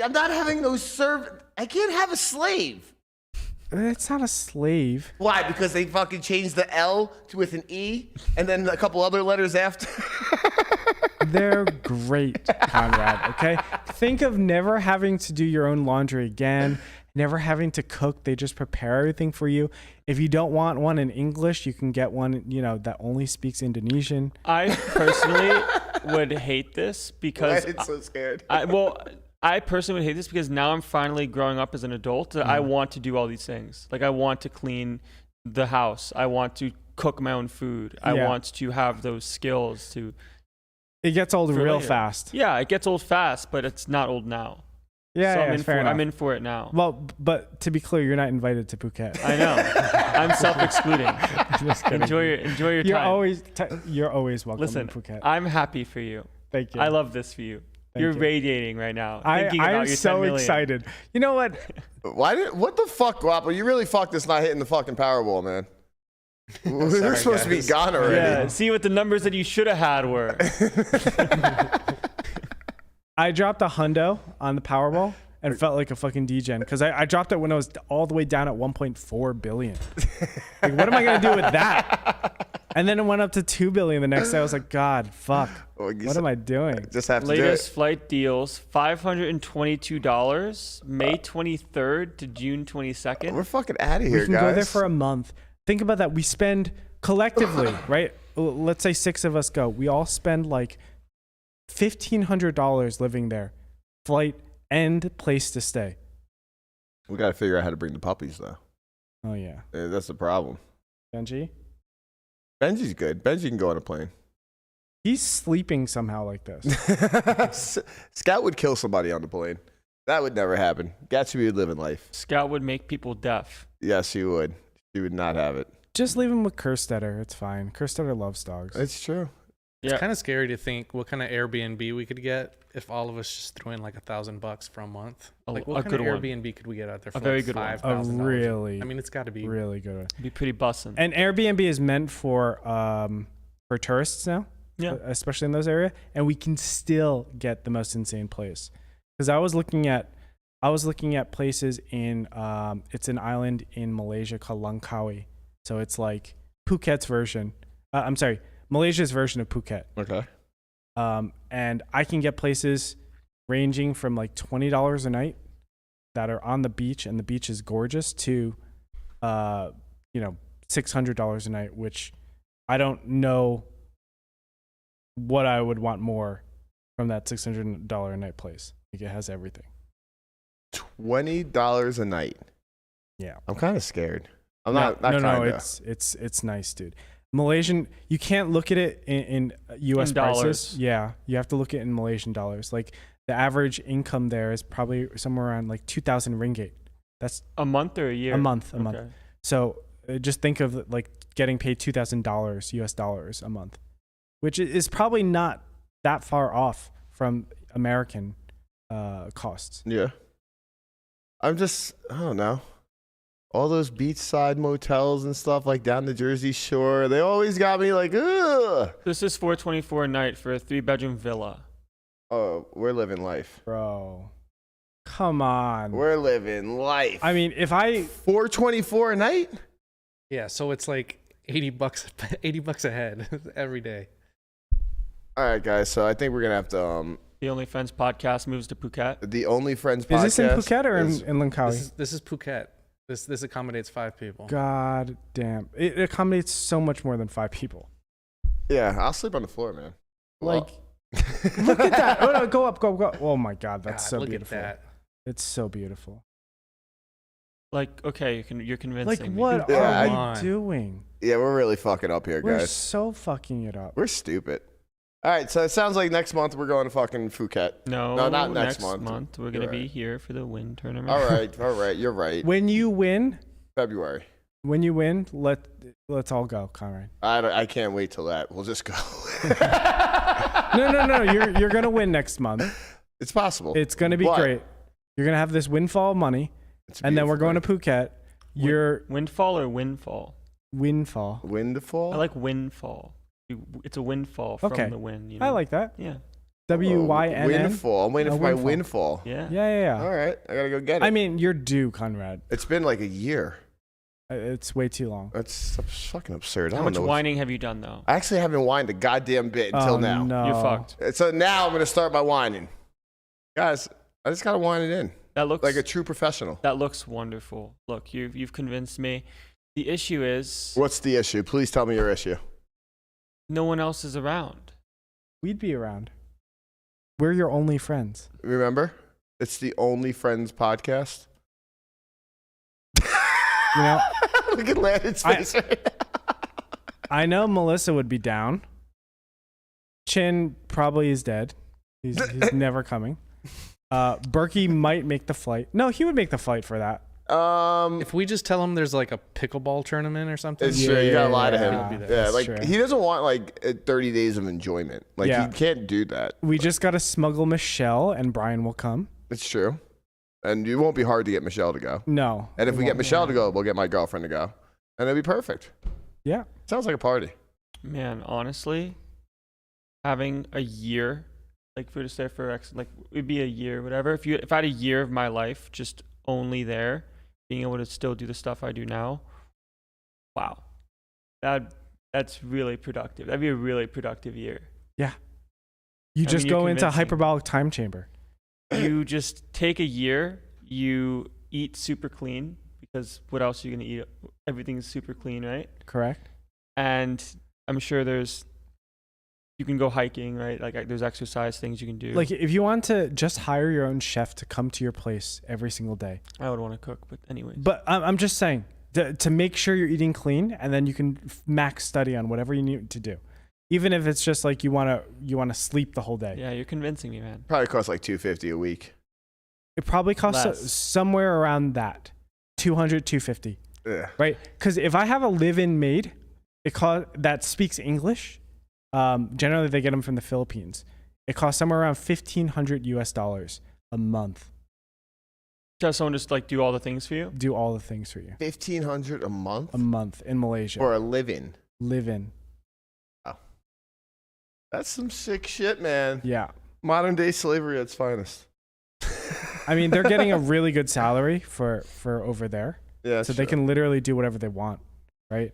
I'm not having no servant. I can't have a slave. it's not a slave. Why? Because they fucking changed the L with an E and then a couple other letters after. They're great, Conrad. Okay, think of never having to do your own laundry again. Never having to cook. They just prepare everything for you. If you don't want one in English, you can get one, that only speaks Indonesian. I personally would hate this because It's so scared. I personally would hate this because now I'm finally growing up as an adult. I want to do all these things. Like I want to clean the house. I want to cook my own food. I Yeah. want to have those skills to. It gets old For real later. fast. Yeah, it gets old fast, but it's not old now. Yeah, So yeah, fair enough. I'm in for it now. Well, but to be clear, you're not invited to Phuket. I know. I'm self-excluding. Just kidding. Enjoy your time. You're always welcome Listen, in Phuket. I'm happy for you. Thank you. I love this for you. Thank You're you. radiating right now. Thinking about I'm your 10 so million. excited. You know what? What the fuck, Guapo? You really fucked us not hitting the fucking Powerball, man. We're Sorry, supposed to be guys. gone already. Yeah, see what the numbers that you should have had were. I dropped a hundo on the Powerball and felt like a fucking degen because I dropped it when I was all the way down at 1.4 billion. Like, what am I gonna do with that? And then it went up to 2 billion the next day. I was like, God, fuck. Well, you What am I doing? Just have to Latest do flight deals: $522, May 23rd to June it. 22nd. We're fucking out of here, We can guys. go there for a month. Think about that. We spend collectively, right? Let's say 6 of us go. We all spend like $1,500 living there, flight and place to stay. We got to figure out how to bring the puppies, though. Oh yeah, That's the problem. Benji. Benji's good. Benji can go on a plane. He's sleeping somehow like this. Scout would kill somebody on the plane. That would never happen. Gatsby would live in life. Scout would make people deaf. Yes, he would. He would not have it. Just leave him with Hochstetler. It's fine. Hochstetler loves dogs. It's true. It's Yeah. kind of scary to think what kind of Airbnb we could get if all of us just threw in like $1,000 for a month. Like what a kind good of one. Airbnb could we get out there for? A very like good one. A $5,000? really, I mean, it's got to be. really good one. Be pretty bussin'. And Airbnb is meant for tourists now, Yeah. especially in those areas, and we can still get the most insane place. Because I was looking at places in it's an island in Malaysia called Langkawi. So it's like Phuket's version. I'm sorry, Malaysia's version of Phuket. Okay. And I can get places ranging from like $20 a night that are on the beach, and the beach is gorgeous, to $600 a night, which I don't know what I would want more from that $600 a night place. Like, it has everything. $20 a night. Yeah. I'm kind of scared. I'm not no, kinda. it's nice, dude. Malaysian, you can't look at it in U.S. In prices. dollars. Yeah, you have to look at it in Malaysian dollars. Like the average income there is probably somewhere around like 2,000 ringgit. That's A month or a year? a month. Okay. So just think of like getting paid $2,000 US dollars a month, which is probably not that far off from American costs. Yeah. I don't know. All those beachside motels and stuff like down the Jersey Shore, they always got me like, ugh. This is $424 a night for a 3-bedroom villa. Oh, we're living life. Bro, come on. We're living life. I mean, if I $424 a night? Yeah, so it's like $80 a head every day. All right, guys. So I think we're gonna have to The Only Friends podcast moves to Phuket. the Only Friends podcast. is this in Phuket or is- in Langkawi? This is Phuket. This accommodates 5 people. God damn, it accommodates so much more than 5 people. Yeah, I'll sleep on the floor, man. Like, look at that. Oh no, go up. Oh my God, that's God, so look beautiful. at that. It's so beautiful. Like, okay, you're convincing Like, me. what Yeah, are I- we doing? Yeah, we're really fucking up here, We're guys. so fucking it up. We're stupid. All right, so it sounds like next month we're going to fucking Phuket. No, not next month. We're going You're to be right. here for the win tournament. All right, you're right. When you win, February. let's all go, Conrad. I can't wait till that. We'll just go. No. You're gonna win next month. It's possible. It's gonna be But great. You're gonna have this windfall of money, it's and then we're beautiful, going to Phuket. Your Windfall or windfall? windfall. man. Windfall. I like windfall. It's a windfall from Okay. the wind. You know? I like that. Yeah. WYNN. Windfall. I'm waiting A for my windfall. windfall. Yeah. Yeah. All right, I gotta go get it. I mean, you're due, Conrad. it's been like a year. It's way too long. That's fucking absurd. I How don't much know. whining have you done though? I actually haven't whined a goddamn bit until Oh, now. No. You're fucked. So now I'm gonna start my whining, guys. I just gotta whine it in That looks like a true professional. That looks wonderful. Look, you've convinced me. The issue is What's the issue? Please tell me your issue. no one else is around. We'd be around. We're your only friends. Remember, it's the Only Friends podcast. You know, Look at Landon's face. I know Melissa would be down. Chin probably is dead. He's never coming. Berkey might make the flight. No, he would make the flight for that. If we just tell him there's like a pickleball tournament or something, It's true. You gotta lie to him. Yeah, He'll be there. Yeah, that's like true. he doesn't want like 30 days of enjoyment. Like Yeah. he can't do that. We just got to smuggle Michelle and Brian will come. It's true. And it won't be hard to get Michelle to go. No. And if it we get won't. Michelle to go, we'll get my girlfriend to go. And it'll be perfect. Yeah. Sounds like a party. Man, honestly, having a year, like if we were to stay for like it'd be a year, whatever. If I had a year of my life just only there, being able to still do the stuff I do now, wow, that's really productive. That'd be a really productive year. You I just mean, you're go into convincing. hyperbolic time chamber. You just take a year, you eat super clean because what else are you gonna eat? Everything's super clean, right? Correct? And I'm sure you can go hiking, right? Like there's exercise things you can do. Like if you want to just hire your own chef to come to your place every single day. I would want to cook, but anyways. But I'm just saying to make sure you're eating clean, and then you can max study on whatever you need to do. Even if it's just like you want to sleep the whole day. Yeah, you're convincing me, man. Probably costs like $250 a week. It probably costs Less. somewhere around that. 200, 250. Yeah. Right? Because if I have a live-in maid that speaks English, generally they get them from the Philippines. It costs somewhere around $1,500 US a month. Does someone just like do all the things for you? Do all the things for you. $1,500 a month A month in Malaysia. for a living. Live-in. That's some sick shit, man. Yeah. Modern day slavery at its finest. I mean, they're getting a really good salary for over there. Yeah. So they can literally do whatever they want, right?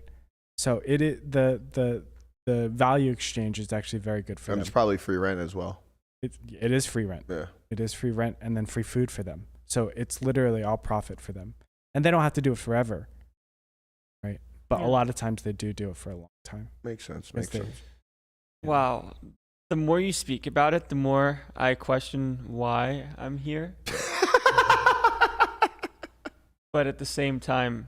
So the value exchange is actually very good for And them. it's probably free rent as well. It is free rent. Yeah. It is free rent and then free food for them. So it's literally all profit for them. And they don't have to do it forever, right? But Yeah. a lot of times they do it for a long time. Makes sense. Yes, Makes they- sense. Wow. The more you speak about it, the more I question why I'm here. But at the same time,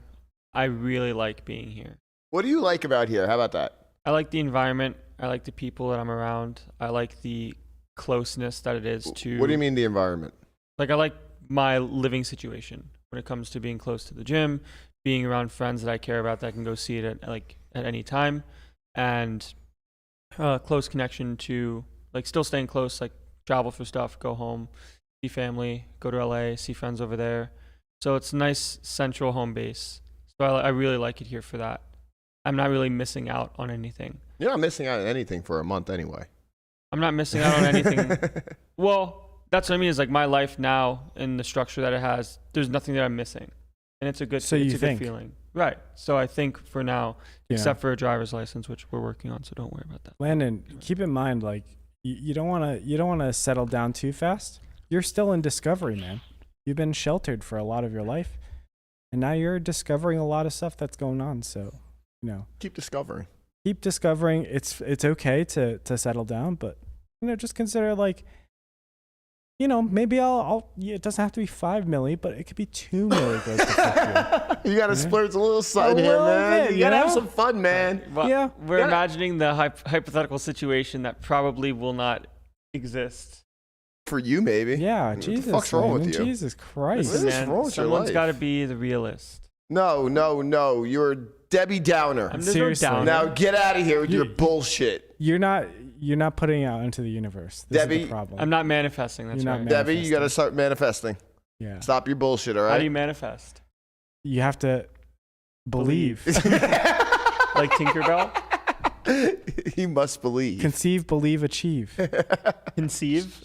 I really like being here. What do you like about here? How about that? I like the environment. I like the people that I'm around. I like the closeness that it is to. What do you mean the environment? Like, I like my living situation when it comes to being close to the gym, being around friends that I care about that I can go see it at any time, and close connection to, like, still staying close, like travel for stuff, go home, see family, go to LA, see friends over there. So it's a nice central home base. So I really like it here for that. I'm not really missing out on anything. You're not missing out on anything for a month anyway. I'm not missing out on anything. Well, that's what I mean, is like my life now and the structure that it has, there's nothing that I'm missing. And it's a good, good feeling. Right. So I think for now, except for a driver's license, which we're working on, so don't worry about that. Landon, keep in mind, like, you don't want to settle down too fast. You're still in discovery, man. You've been sheltered for a lot of your life, and now you're discovering a lot of stuff that's going on. So, Keep discovering. It's okay to settle down, but just consider, like, maybe I'll it doesn't have to be 5 milli, but it could be 2 milli goes to fuck you. You gotta splurge a little something here, man. You gotta have some fun, man. Well, we're imagining the hypothetical situation that probably will not exist. For you, maybe. Yeah, what Jesus. The fuck's wrong with you? Jesus Christ. What is wrong with your Someone's life? got to be the realist. No. You're a Debbie Downer. I'm Seriously. no downer. Now get out of here with your bullshit. You're not putting it out into the universe. This Debbie, is the problem. I'm not manifesting. That's You're right. not Debbie, you gotta start manifesting. Yeah. Stop your bullshit, all right? How do you manifest? You have to believe. Like Tinkerbell? You must believe. Conceive, believe, achieve. Conceive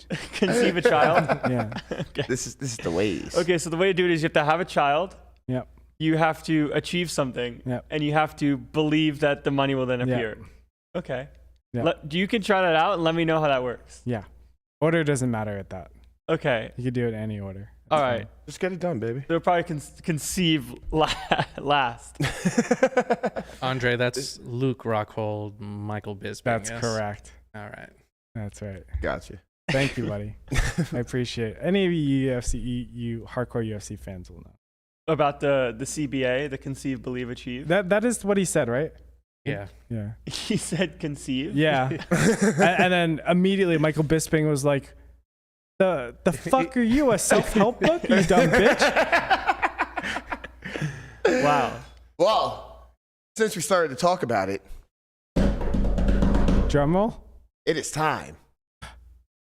a child? Yeah. Okay. This is the ways. Okay, so the way to do it is you have to have a child. Yep. You have to achieve something. Yep. And you have to believe that the money will then appear. Okay. You can try that out and let me know how that works. Yeah. Order doesn't matter at that. Okay. You can do it in any order. All right. Just get it done, baby. They'll probably conceive last. Andre, that's Luke Rockhold, Michael Bisping. That's yes? correct. All right. That's right. Gotcha. Thank you, buddy. I appreciate it. Any of you hardcore UFC fans will know. About the CBA, the conceive, believe, achieve. That is what he said, right? Yeah. Yeah. He said conceive. Yeah. and then immediately Michael Bisping was like, the fuck are you, a self-help book, you dumb bitch? Wow. Well, since we started to talk about it, Drum roll. it is time.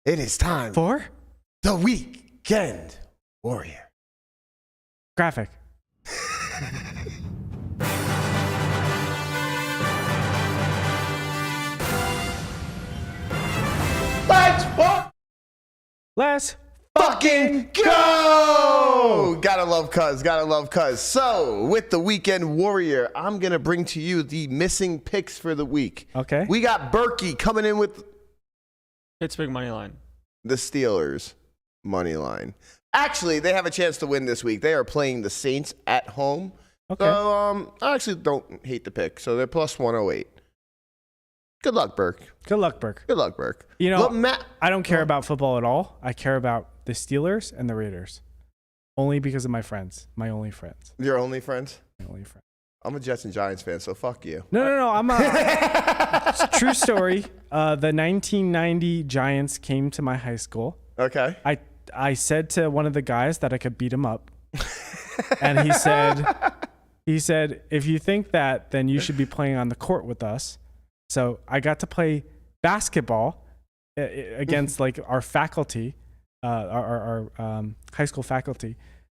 It is time For the Weekend Warrior. graphic. Let's Fucking go! Gotta love cuz. So, with the Weekend Warrior, I'm gonna bring to you the missing picks for the week. Okay. We got Berkey coming in with Pittsburgh money line. the Steelers money line. Actually, they have a chance to win this week. They are playing the Saints at home. Okay. So, I actually don't hate the pick. So, they're plus 108. Good luck, Burke. Good luck, Burke. Good luck, Burke. You know, Look, Matt, I don't care about football at all. I care about the Steelers and the Raiders. Only because of my friends. My only friends. your only friends? My only friends. I'm a Jets and Giants fan, so fuck you. No. I'm a it's a true story. The 1990 Giants came to my high school. Okay. I said to one of the guys that I could beat him up. And he said, if you think that, then you should be playing on the court with us. So I got to play basketball against like our faculty, our high school faculty,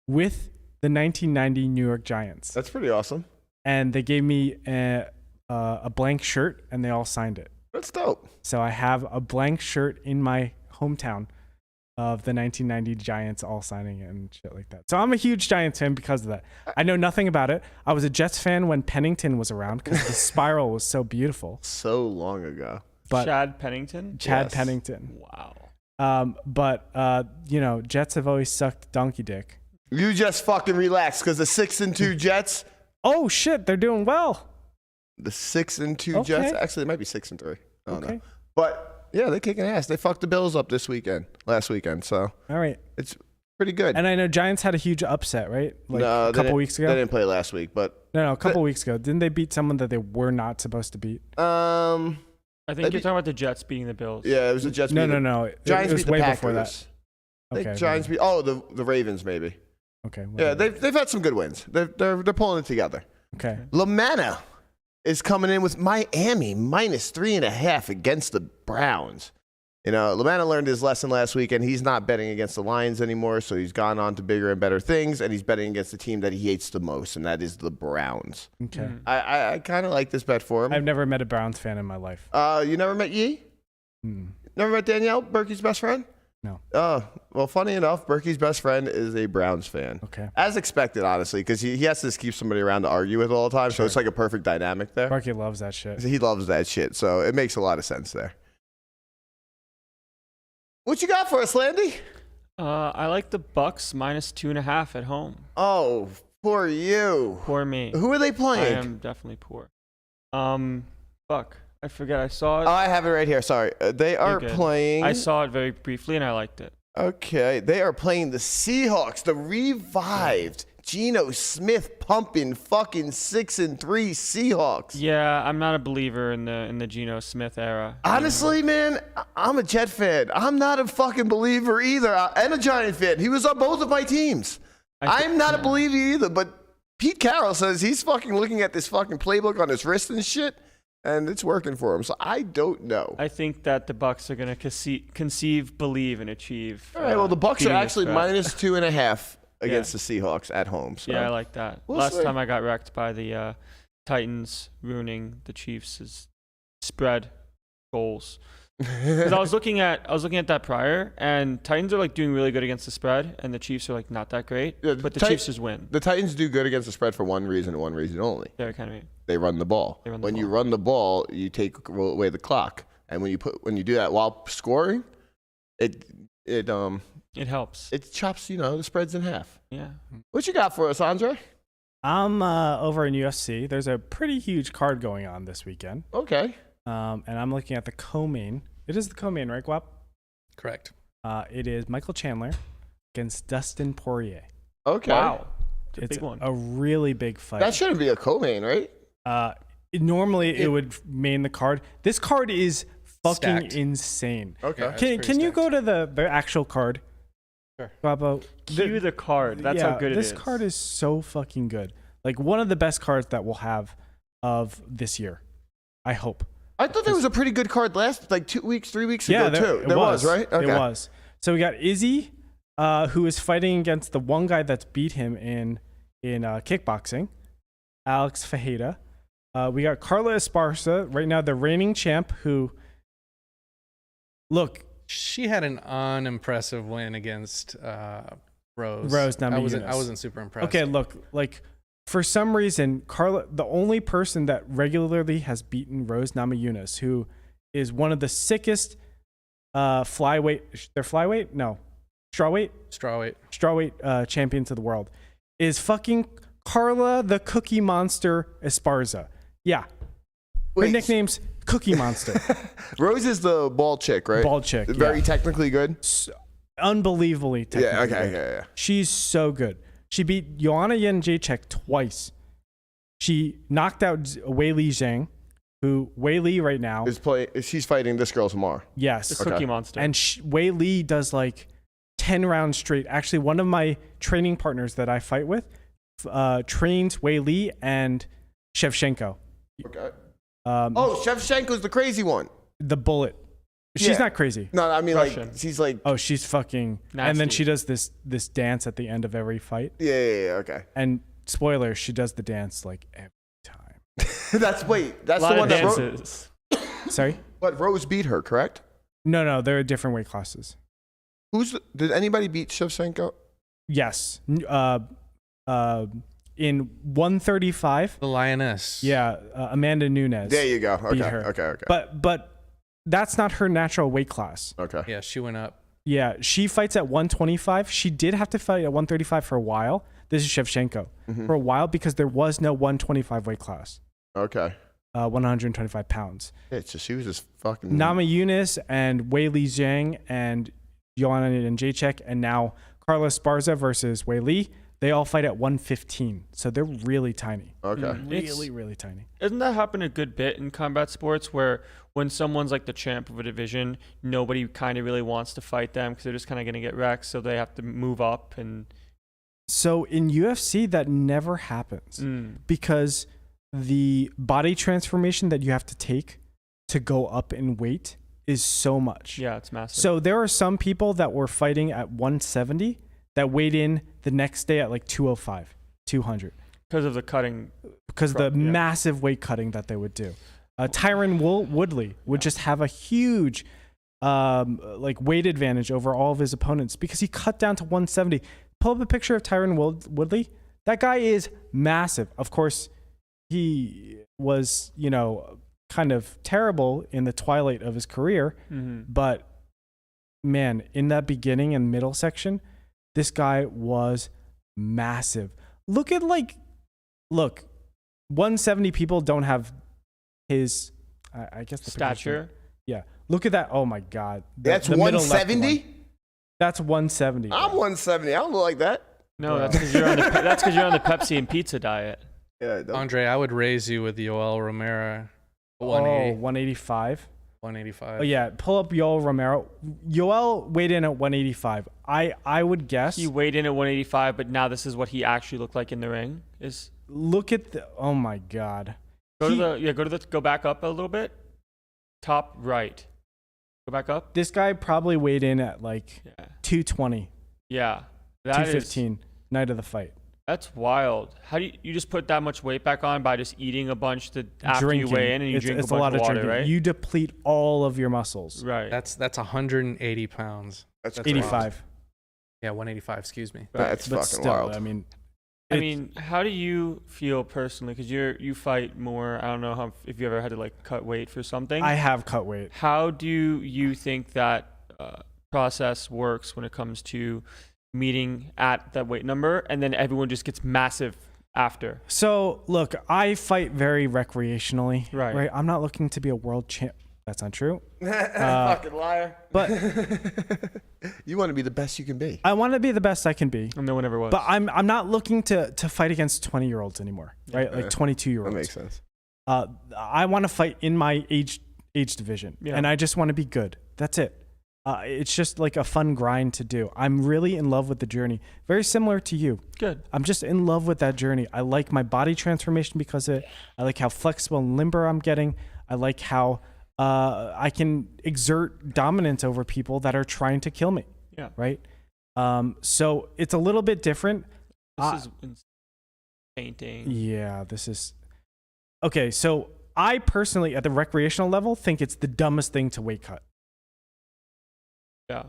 with the 1990 New York Giants. That's pretty awesome. And they gave me a blank shirt, and they all signed it. That's dope. So I have a blank shirt in my hometown of the 1990 Giants all signing it and shit like that. So I'm a huge Giants fan because of that. I know nothing about it. I was a Jets fan when Pennington was around because the spiral was so beautiful. So long ago. But Chad Pennington? Chad Yes. Pennington. Wow. But Jets have always sucked donkey dick. You just fucking relax, because the 6-2 Jets, Oh shit, they're doing well. the 6-2 Okay. Jets, actually, it might be 6-3. I don't Okay. know. But yeah, they're kicking ass. They fucked the Bills up last weekend. So All right. it's pretty good. And I know Giants had a huge upset, right? Like No, a couple weeks ago. They didn't play last week, but No, a couple weeks ago. Didn't they beat someone that they were not supposed to beat? I think Maybe- you're talking about the Jets beating the Bills. yeah, it was the Jets. No. Giants It was beat the way Packers. before that. I think Okay. Giants beat. Oh, the Ravens maybe. Okay. Yeah, whatever. they've had some good wins. They're pulling it together. Okay. Lamana is coming in with Miami -3.5 against the Browns. You know, Lamana learned his lesson last week, and he's not betting against the Lions anymore, so he's gone on to bigger and better things, and he's betting against the team that he hates the most, and that is the Browns. Okay. Mhm. I kind of like this bet for him. I've never met a Browns fan in my life. You never met Yee? Mm. Never met Danielle, Berkey's best friend? No. Oh, well, funny enough, Berkey's best friend is a Browns fan. Okay. As expected, honestly, because he has to just keep somebody around to argue with all the time, so it's like a perfect dynamic there. Barkey loves that shit. He loves that shit, so it makes a lot of sense there. What you got for us, Landy? I like the Bucks -2.5 at home. Oh, poor you. Poor me. Who are they I playing? am definitely poor. Fuck. I forget. I saw it. Oh, I have it right here. Sorry. They are good. playing. I saw it very briefly and I liked it. Okay. They are playing the Seahawks, the revived Geno Smith pumping fucking 6-3 Seahawks. Yeah, I'm not a believer in the Geno Smith era. Honestly, man, I'm a Jet fan. I'm not a fucking believer either. And a Giant fan. He was on both of my teams. I'm not a believer either, but Pete Carroll says he's fucking looking at this fucking playbook on his wrist and shit, and it's working for him. So I don't know. I think that the Bucks are going to conceive, believe, and achieve. All right, well, the Bucks are beating the actually spread. -2.5 against the Seahawks at home. So. Yeah, I like that. We'll Last see. time I got wrecked by the Titans ruining the Chiefs' spread goals. Because I was looking at that prior, and Titans are like doing really good against the spread, and the Chiefs are like not that great. Yeah, but the Tit- Chiefs just win. The Titans do good against the spread for one reason and one reason only. They're kind of They run the ball. They run the When you ball. run the ball, you take away the clock, and when you do that while scoring, it helps. chops the spreads in half. Yeah. What you got for us, Andre? I'm over in UFC. There's a pretty huge card going on this weekend. Okay. And I'm looking at the co-main. It is the co-main, right, Guap? Correct. It is Michael Chandler against Dustin Poirier. Okay. Wow. It's a It's big one. a really big fight. That shouldn't be a co-main, right? Normally it would main the card. This card is fucking Stacked. insane. Okay. Yeah. It's Can pretty you go stacked. to the actual card? Sure. Guapo? Cue the card. That's how good it is. This card is so fucking good. Like one of the best cards that we'll have of this year. I hope. I thought there was a pretty good card last, like 3 weeks ago, too. it There was, right? Okay. It was. So we got Izzy, who is fighting against the one guy that's beat him in kickboxing, Alex Fajeda. We got Carla Esparza, right now the reigning champ, who, look, She had an unimpressive win against Rose. Rose I Namajunas. wasn't super impressed. okay, look, like for some reason, Carla, the only person that regularly has beaten Rose Namajunas, who is one of the sickest flyweight, they're flyweight? No, strawweight? Strawweight. Champions of the world, is fucking Carla the Cookie Monster Esparza. Yeah. Her Wait. nickname's Cookie Monster. Rose is the bald chick, right? Bald chick, Very yeah. technically good. Unbelievably technical. Yeah, okay, yeah. She's so good. She beat Joanna Jędrzejczyk twice. She knocked out Weili Zhang, who Weili right now, She's fighting this girl tomorrow. yes. The Cookie Monster. And Weili does like 10 rounds straight. Actually, one of my training partners that I fight with trains Weili and Shevchenko. Okay. Oh, Shevchenko's the crazy one. the Bullet. She's Yeah. not crazy. No, I mean, Russian. like, she's like, Oh, she's fucking. And then Nasty. she does this dance at the end of every fight. yeah, okay. And spoiler, she does the dance like every time. That's a the lot one of that dances. Sorry? But Rose beat her, correct? No, they're different weight classes. Did anybody beat Shevchenko? Yes. In 135, The Lioness. yeah, Amanda Nunes. There you go. beat Okay, her. okay. But that's not her natural weight class. Okay. Yeah, she went up. Yeah, she fights at 125. She did have to fight at 135 for a while. This is Shevchenko. Mm-hmm. For a while because there was no 125 weight class. Okay. 125 pounds. Yeah, so she was just fucking. Nama Yunus and Weili Zhang and Joanna Jędrzejczyk and now Carlos Barza versus Wei Li, they all fight at 115. So they're really tiny. Okay. Really tiny. Doesn't that happen a good bit in combat sports where when someone's like the champ of a division, nobody kind of really wants to fight them because they're just kind of going to get wrecked, so they have to move up? And So in UFC, that never happens because the body transformation that you have to take to go up in weight is so much. yeah, it's massive. So there are some people that were fighting at 170 that weighed in the next day at like 205, 200. Because of the cutting. Because the massive weight cutting that they would do. Tyron Woodley would just have a huge like weight advantage over all of his opponents because he cut down to 170. Pull up a picture of Tyron Woodley. That guy is massive. Of course, he was, kind of terrible in the twilight of his career. But man, in that beginning and middle section, this guy was massive. Look, 170 people don't have his, I guess, the Stature. Yeah. Look at that. Oh my God. That's the middle left 170? one. That's 170. I'm 170. I don't look like that. No, that's because you're on the Pepsi and pizza diet. Yeah. Andre, I would raise you with Yoel Romero. 185. 185. Oh yeah, pull up Yoel Romero. Yoel weighed in at 185. I would guess He weighed in at 185, but now this is what he actually looked like in the ring. look at the oh my God. Go back up a little bit. Top right. Go back up. This guy probably weighed in at like 220, Yeah. 215 night of the fight. That's wild. How do you just put that much weight back on by just eating a bunch after you weigh in and you drink a bunch of water, drinking. right? You deplete all of your muscles. Right. That's 180 pounds. That's 85. Yeah, 185. Excuse me. That's But fucking still, wild. I mean, how do you feel personally? Because you fight more. I don't know if you ever had to like cut weight for something. I have cut weight. How do you think that process works when it comes to meeting at that weight number and then everyone just gets massive after? So look, I fight very recreationally. Right. I'm not looking to be a world champ. That's not true. Fucking liar. But You want to be the best you can be. I want to be the best I can be. And no one ever was. But I'm not looking to fight against 20-year-olds anymore, right? Like 22-year-olds. That makes sense. I want to fight in my age division, and I just want to be good. That's it. It's just like a fun grind to do. I'm really in love with the journey. Very similar to you. Good. I'm just in love with that journey. I like my body transformation because of it. I like how flexible and limber I'm getting. I like how I can exert dominance over people that are trying to kill me. Yeah. Right. So it's a little bit different. This is painting. Yeah, this is okay. So I personally, at the recreational level, think it's the dumbest thing to weight cut. Yeah.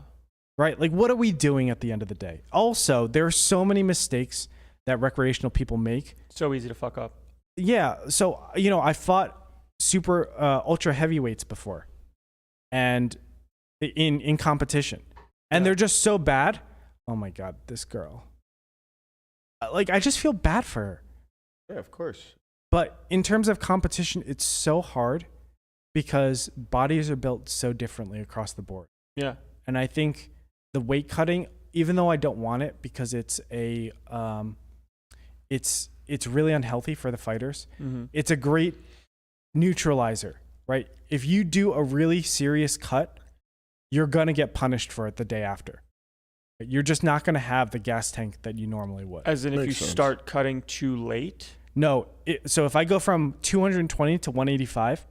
Right? Like, what are we doing at the end of the day? Also, there are so many mistakes that recreational people make. So easy to fuck up. Yeah. So, I fought super ultra heavyweights before and in competition, and they're just so bad. Oh my God, this girl. Like, I just feel bad for her. Yeah, of course. But in terms of competition, it's so hard because bodies are built so differently across the board. Yeah. And I think the weight cutting, even though I don't want it because it's it's really unhealthy for the fighters. Mm-hmm. It's a great neutralizer, right? If you do a really serious cut, you're going to get punished for it the day after. You're just not going to have the gas tank that you normally would. As in, if you Makes sense. start cutting too late. No. So if I go from 220 to 185,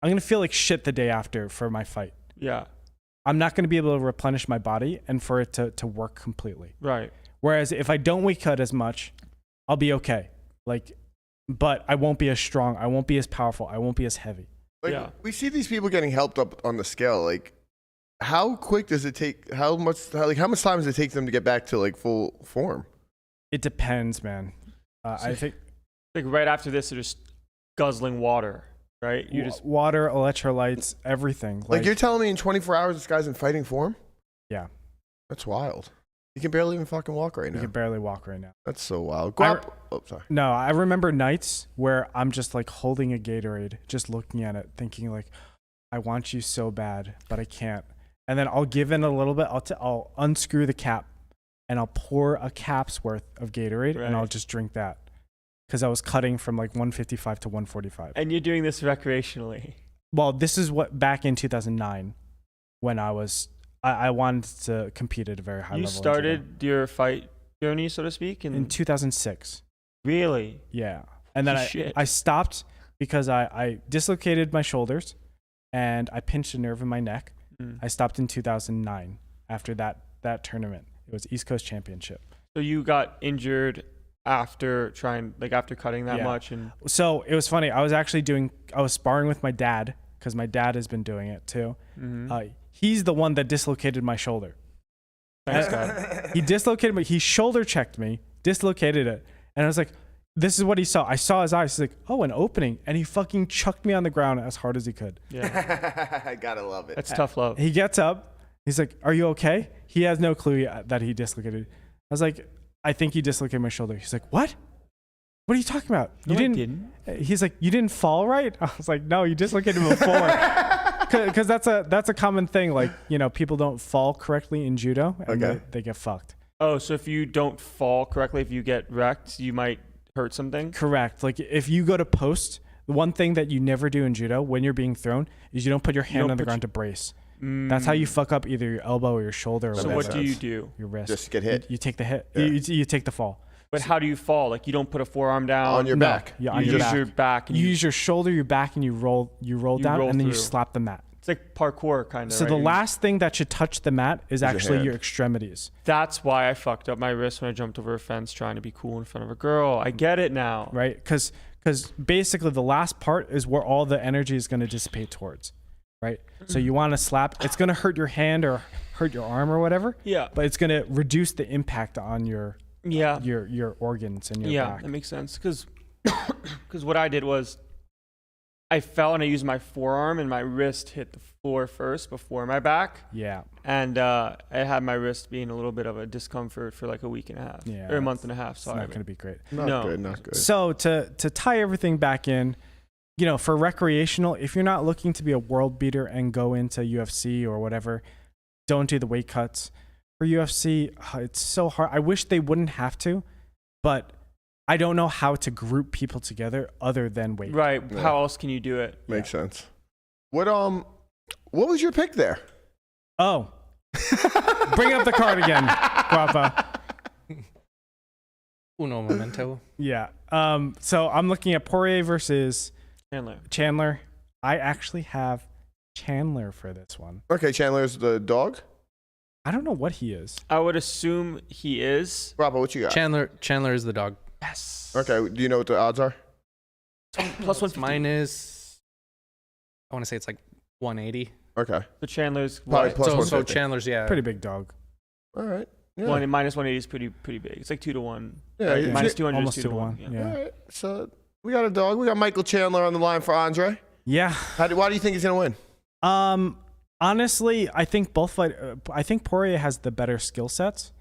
I'm going to feel like shit the day after for my fight. Yeah. I'm not going to be able to replenish my body and for it to work completely. Right. Whereas if I don't weight cut as much, I'll be okay. But I won't be as strong. I won't be as powerful. I won't be as heavy. Yeah. We see these people getting helped up on the scale. Like, how quick does it take? How much time does it take them to get back to full form? It depends, man. I think Like right after this, they're just guzzling water, right? You just water, electrolytes, everything. Like, you're telling me in 24 hours this guy's in fighting form? Yeah. That's wild. You can barely even fucking walk right You now. can barely walk right now. That's so wild. Guapo. Sorry. No, I remember nights where I'm just like holding a Gatorade, just looking at it, thinking like, I want you so bad, but I can't. And then I'll give in a little bit. I'll unscrew the cap, and I'll pour a cap's worth of Gatorade and I'll just drink that. Because I was cutting from like 155 to 145. And you're doing this recreationally. Well, this is what back in 2009 when I wanted to compete at a very high level. You started your fight journey, so to speak, in 2006. Really? Yeah. And then I stopped because I dislocated my shoulders and I pinched a nerve in my neck. I stopped in 2009 after that tournament. It was East Coast Championship. So you got injured after cutting that much? And so it was funny. I was sparring with my dad because my dad has been doing it too. He's the one that dislocated my shoulder. Thanks, God. He dislocated me. He shoulder checked me, dislocated it. And I was like, this is what he saw. I saw his eyes. He's like, oh, an opening. And he fucking chucked me on the ground as hard as he could. Yeah. I gotta love it. That's tough love. He gets up. He's like, are you okay? He has no clue that he dislocated. I was like, I think you dislocated my shoulder. He's like, what? What are you talking about? No, I didn't. He's like, you didn't fall right? I was like, no, you dislocated before. Because that's a common thing. Like, people don't fall correctly in judo and they get fucked. Oh, so if you don't fall correctly, if you get wrecked, you might hurt something? Correct. Like if you go to post, the one thing that you never do in judo when you're being thrown is you don't put your hand on the ground to brace. That's how you fuck up either your elbow or your shoulder or so whatever. what do you do? Your wrist. Just get hit. You take the hit. Yeah. You take the fall. But how do you fall? Like you don't put a forearm down On your back. Yeah, you on use your back. And you use your shoulder, your back, and you roll down, roll and then you through. slap the mat. It's like parkour kind of. So right? the last thing that should touch the mat is actually hand. your extremities. That's why I fucked up my wrist when I jumped over a fence trying to be cool in front of a girl. I get it now. Right? Because basically the last part is where all the energy is going to dissipate towards. Right? So you want to slap. It's going to hurt your hand or hurt your arm or whatever. Yeah. But it's going to reduce the impact on your organs and your back. That makes sense. Because what I did was I fell and I used my forearm and my wrist hit the floor first before my back. Yeah. And I had my wrist being a little bit of a discomfort for like a week and a half. Yeah, or a month and a half. It's Sorry. not going to be great. Not good. So to tie everything back in, for recreational, if you're not looking to be a world beater and go into UFC or whatever, don't do the weight cuts. For UFC, it's so hard. I wish they wouldn't have to, but I don't know how to group people together other than weight. Right. Yeah. How else can you do it? Makes sense. What was your pick there? Oh, bring up the card again, Guapo. Uno momento. Yeah. So I'm looking at Poirier versus Chandler. I actually have Chandler for this one. Okay, Chandler's the dog. I don't know what he is. I would assume he is. Guapo, what you got? Chandler is the dog. Yes. Okay, do you know what the odds are? Plus 150. Mine is, I want to say it's like 180. Okay. So Chandler's Probably what? plus So 150. Chandler's, yeah. Pretty big dog. All right. Yeah. Minus 180 is pretty big. It's like 2-1. Yeah, Like, yeah. minus 200 Almost is 2-1. 2-1. Yeah. All right. So we got a dog. We got Michael Chandler on the line for Andre. Yeah. Why do you think he's gonna win? Honestly, I think I think Poirier has the better skill sets.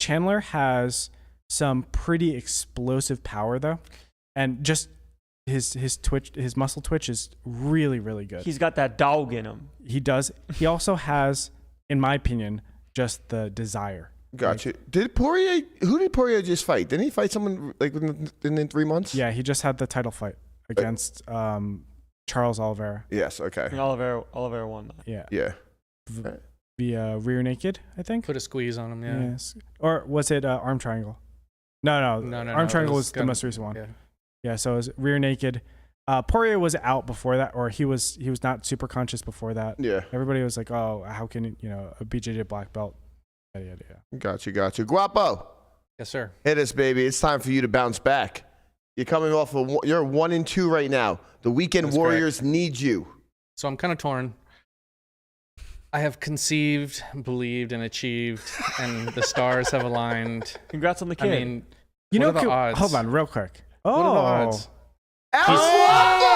Chandler has some pretty explosive power though, and just his muscle twitch is really, really good. He's got that dog in him. He does. He also has, in my opinion, just the desire. Gotcha. Who did Poirier just fight? Didn't he fight someone like in 3 months? Yeah, he just had the title fight against Charles Oliveira. Yes. Okay. And Oliveira won that. Yeah. Yeah. Via rear naked, I think. Put a squeeze on him, yeah. Yes. Or was it arm triangle? No. Arm triangle was the most recent one. Yeah. Yeah, so it was rear naked. Poirier was out before that, or he was not super conscious before that. Yeah. Everybody was like, "Oh, how can a BJJ black belt?" Yada yada yada. Gotcha. Guapo, Yes, sir. hit us, baby. It's time for you to bounce back. You're coming off you're 1-2 right now. The Weekend That's Warriors need you. So I'm kind of torn. I have conceived, believed, and achieved, and the stars have aligned. Congrats on the I kid. mean, You what know, are the odds? hold on, real quick. What are the odds?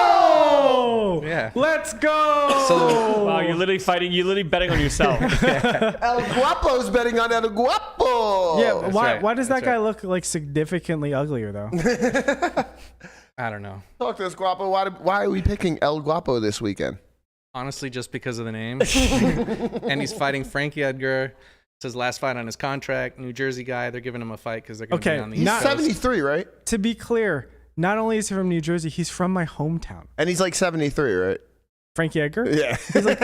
Oh, Yeah. let's go! So- wow, you're literally betting on yourself. El Guapo's betting on El Guapo. Yeah, That's why right. why does that That's guy right. look like significantly uglier though? I don't know. Talk to us, Guapo. Why are we picking El Guapo this weekend? Honestly, just because of the name. And he's fighting Frankie Edgar. It's his last fight on his contract. New Jersey guy. They're giving him a fight because they're going to Okay, be on the He's East Coast. 73, right? To be clear, not only is he from New Jersey, he's from my hometown. And he's like 73, right? Frankie Edgar? Yeah. He's like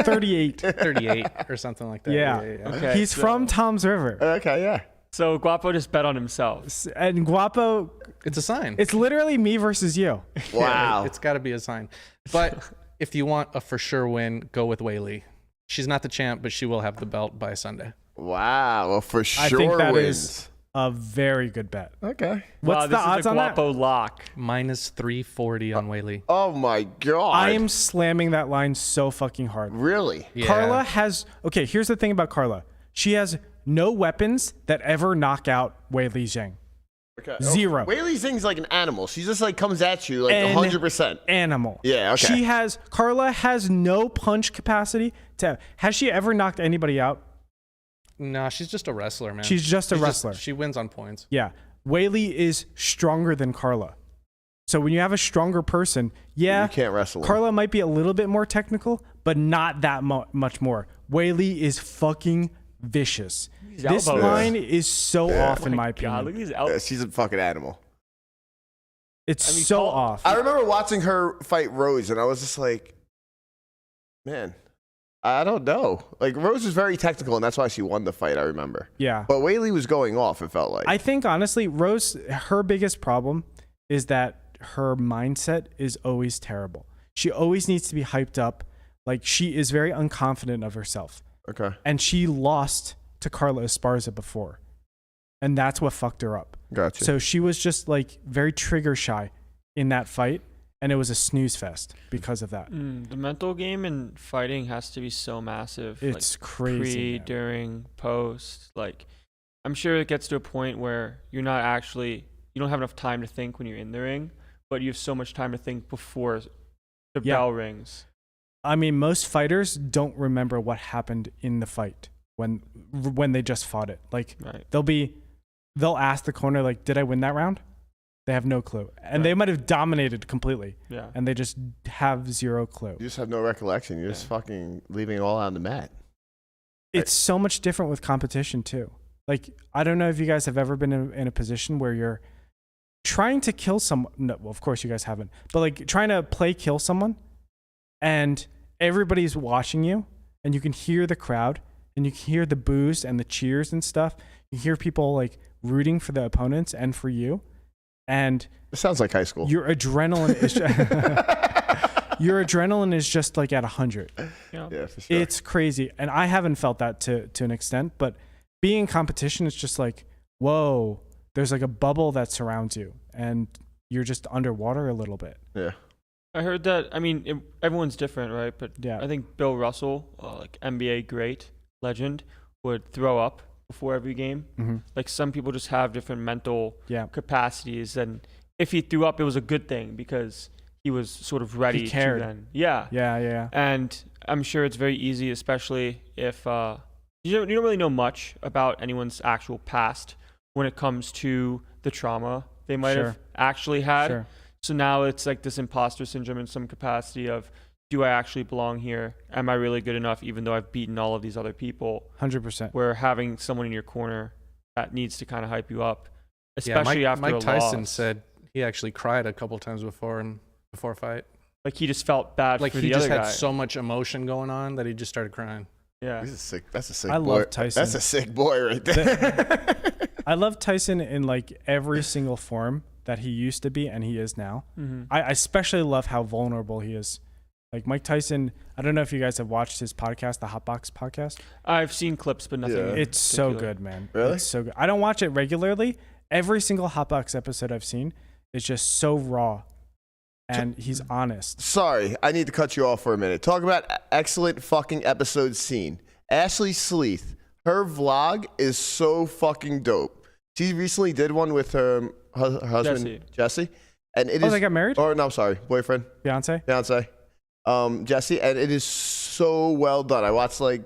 38. 38 or something like that. Yeah. Okay, He's so- from Tom's River. Okay, yeah. So Guapo just bet on himself. And Guapo, It's a sign. it's literally me versus you. Wow. It's got to be a sign. But if you want a for sure win, go with Hayley. She's not the champ, but she will have the belt by Sunday. Wow. Well, for sure I think that wins. is a very good bet. Okay. What's Wow, the this odds is a on that? Guapo lock. Minus 340 on Hayley. Oh my God. I am slamming that line so fucking hard. Really? Yeah. Carla has, okay, here's the thing about Carla. She has no weapons that ever knock out Wei Li Zhang. Okay. Zero. Whaley Zing's like an animal. She just like comes at you like An 100%. Animal. Yeah, okay. Carla has no punch capacity has she ever knocked anybody out? No, she's just a wrestler, man. She's just a wrestler. She wins on points. Yeah. Wei Li is stronger than Carla. So when you have a stronger person, yeah, You can't wrestle him. Carla might be a little bit more technical, but not that much more. Wei Li is fucking vicious. These This elbows. line is so off in my God, opinion. look at these Yeah, elbows. she's a fucking animal. It's I mean, so Carl- off. I remember watching her fight Rose, and I was just like, man, I don't know. Like, Rose was very technical, and that's why she won the fight, I remember. Yeah. But Whaley was going off, it felt like. I think honestly, Rose, her biggest problem is that her mindset is always terrible. She always needs to be hyped up. Like, she is very unconfident of herself. Okay. And she lost to Carla Esparza before. And that's what fucked her up. Gotcha. So she was just like very trigger shy in that fight. And it was a snooze fest because of that. The mental game in fighting has to be so massive. It's like, crazy. Pre, Man. during, post. Like, I'm sure it gets to a point where you don't have enough time to think when you're in the ring, but you have so much time to think before the Yeah. bell rings. I mean, most fighters don't remember what happened in the fight when they just fought it. Like, Right. they'll ask the corner, like, did I win that round? They have no clue. And they might have dominated completely. Yeah. And they just have zero clue. You just have no recollection. You're just fucking leaving it all on the mat. It's so much different with competition, too. Like, I don't know if you guys have ever been in a position where you're trying to kill someone. No, well, of course you guys haven't. But, like, trying to kill someone, and everybody's watching you, and you can hear the crowd, and you can hear the boos and the cheers and stuff. You hear people, like, rooting for the opponents and for you. And It sounds like high school. your adrenaline is just like at 100. Yeah. Yeah, for sure. It's crazy. And I haven't felt that to an extent, but being in competition, it's just like, whoa, there's like a bubble that surrounds you and you're just underwater a little bit. Yeah. I heard that, I mean, everyone's different, right? But Yeah. I think Bill Russell, like NBA great, legend, would throw up before every game. Mm-hmm. Like, some people just have different mental Yeah. capacities, and if he threw up, it was a good thing because he was sort of ready cared. to then. Yeah. Yeah. And I'm sure it's very easy, especially if you don't really know much about anyone's actual past when it comes to the trauma they might Sure. have actually had. Sure. So now it's like this imposter syndrome in some capacity of, do I actually belong here? Am I really good enough even though I've beaten all of these other people? 100%. Where having someone in your corner that needs to kind of hype you up, especially after Mike a Tyson loss. said he actually cried a couple times before a fight. Like, he just felt bad Like for he the just other had guy. so much emotion going on that he just started crying. Yeah. That's a sick I boy. love Tyson. That's a sick boy right there. I love Tyson in like every single form that he used to be and he is now. Mm-hmm. I especially love how vulnerable he is. Like Mike Tyson, I don't know if you guys have watched his podcast, the Hotbox podcast. I've seen clips, but nothing. Yeah. in It's so particular. good, man. Really? It's so good. I don't watch it regularly. Every single Hotbox episode I've seen is just so raw. And he's honest. Sorry, I need to cut you off for a minute. Talk about excellent fucking episode scene. Ashley Sleeth, her vlog is so fucking dope. She recently did one with her husband, Jesse. And it is. They got married? Or no, sorry, boyfriend, Beyonce? fiance, Jesse, and it is so well done. I watched like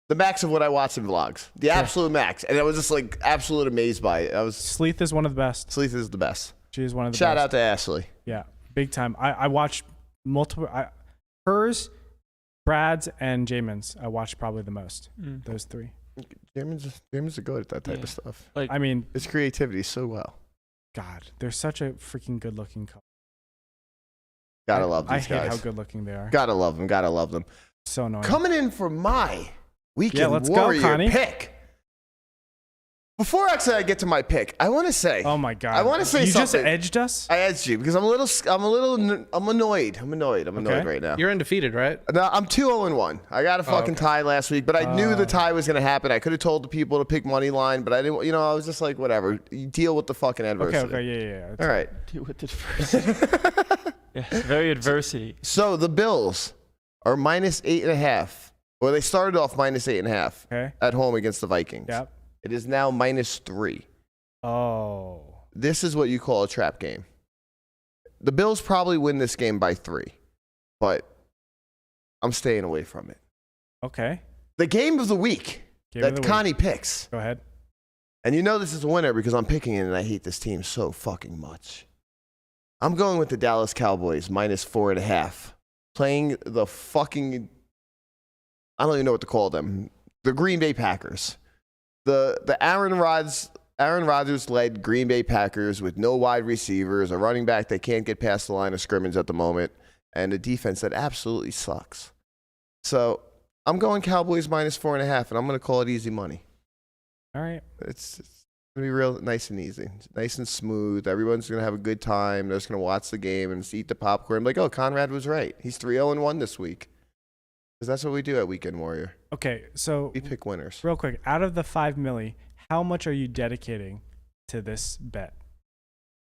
the max of what I watch in vlogs, the absolute max, and I was just like absolute amazed by it. Sleeth is one of the best. Sleeth is the best. She is one of the Shout best. out to Ashley. Yeah, big time. I watched multiple. Hers, Brad's, and Jamin's. I watched probably the most. Those three. Germans are good at that type of stuff. Like, I mean, It's creativity so well. God, they're such a freaking good-looking couple. Gotta love I these hate guys. how good-looking they are. Gotta love them. Gotta love them. So annoying. Coming in for my weekend let's go, warrior Connie. pick. Before actually I get to my pick, I want to say. Oh my God. I want to say you something. just edged us. I edged you because I'm annoyed. I'm annoyed Okay. right now. You're undefeated, right? No, I'm 2-0-1. I got a fucking tie last week, but I knew the tie was going to happen. I could have told the people to pick money line, but I didn't. I was just like, whatever. You deal with the fucking adversity. Okay. Yeah. All right. deal with adversity. Yeah, it's very adversity. So the Bills are -8.5, or they started off -8.5 Okay. at home against the Vikings. Yep. It is now -3. Oh. This is what you call a trap game. The Bills probably win this game by 3, but I'm staying away from it. Okay. The game of the week Game of that the Connie picks. Go ahead. And you know this is a winner because I'm picking it and I hate this team so fucking much. I'm going with the Dallas Cowboys -4.5. Playing the fucking, I don't even know what to call them. The Green Bay Packers. The Aaron Rodgers led Green Bay Packers with no wide receivers, a running back that can't get past the line of scrimmage at the moment, and a defense that absolutely sucks. So I'm going Cowboys -4.5, and I'm going to call it easy money. All right. It's going to be real nice and easy, nice and smooth. Everyone's going to have a good time. They're just going to watch the game and just eat the popcorn. Like, oh, Conrad was right. He's 3-0-1 this week. Because that's what we do at Weekend Warrior. Okay. So We pick winners. real quick, out of the $5 million, how much are you dedicating to this bet?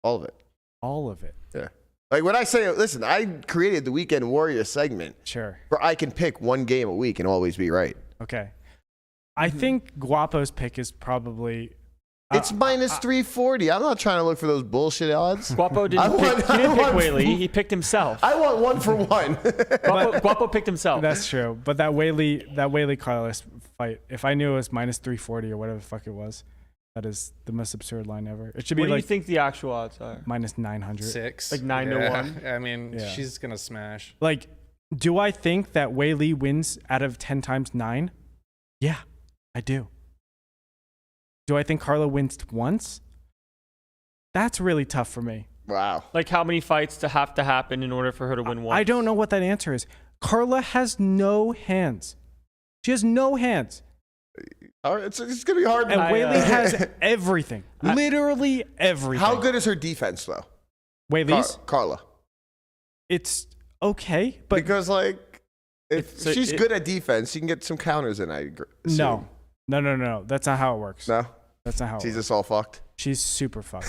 All of it. All of it. Yeah. Like when I say, listen, I created the Weekend Warrior segment Sure. where I can pick one game a week and always be right. Okay. I think Guapo's pick is probably. It's -340. I'm not trying to look for those bullshit odds. Guapo I didn't want- pick, he I didn't pick want- Whaley. He picked himself. I want 1 for 1. Guapo picked himself. That's true. But that Whaley Carlos fight, if I knew it was -340 or whatever the fuck it was, that is the most absurd line ever. It should be What do you like think the actual odds are? -900. 6. Like 9-1? I mean, Yeah. she's gonna smash. Like, do I think that Whaley wins out of 10 times 9? Yeah, I do. Do I think Carla wins once? That's really tough for me. Wow. Like how many fights to happen in order for her to win one? I don't know what that answer is. Carla has no hands. She has no hands. All right, it's going to be hard. And I, Whaley has everything. Literally everything. How good is her defense, though? Whaley's? Carla. It's okay, but Because, like, if So she's good at defense, she can get some counters in, I agree. no. That's not how it works. No? That's not how it She's works. just all fucked? She's super fucked.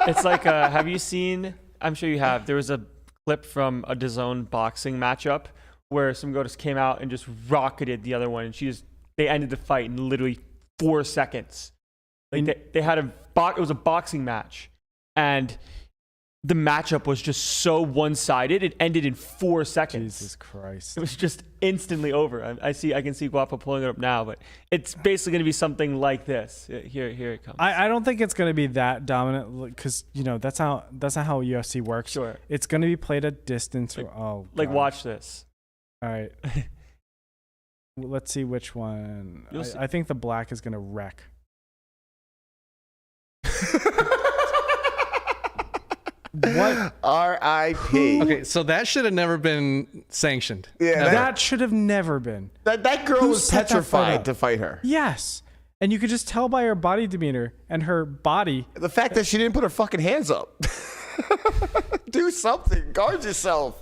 It's like, have you seen? I'm sure you have. There was a clip from a DAZN boxing matchup where some girl just came out and just rocketed the other one, and they ended the fight in literally 4 seconds. Like they had it was a boxing match, and the matchup was just so one-sided. It ended in 4 seconds. Jesus Christ. It was just instantly over. I can see Guapo pulling it up now, but it's basically going to be something like this. Here it comes. I don't think it's going to be that dominant because that's not how UFC works. Sure. It's going to be played at distance. Like- God. Watch this. All right. Let's see which one. You'll see. I think the black is going to wreck. What? R.I.P. Okay, so that should have never been sanctioned. Yeah, That should have never been. that girl Who was set that fight petrified up? to fight her. Yes. And you could just tell by her body demeanor and her body. The fact that she didn't put her fucking hands up. Do something. Guard yourself.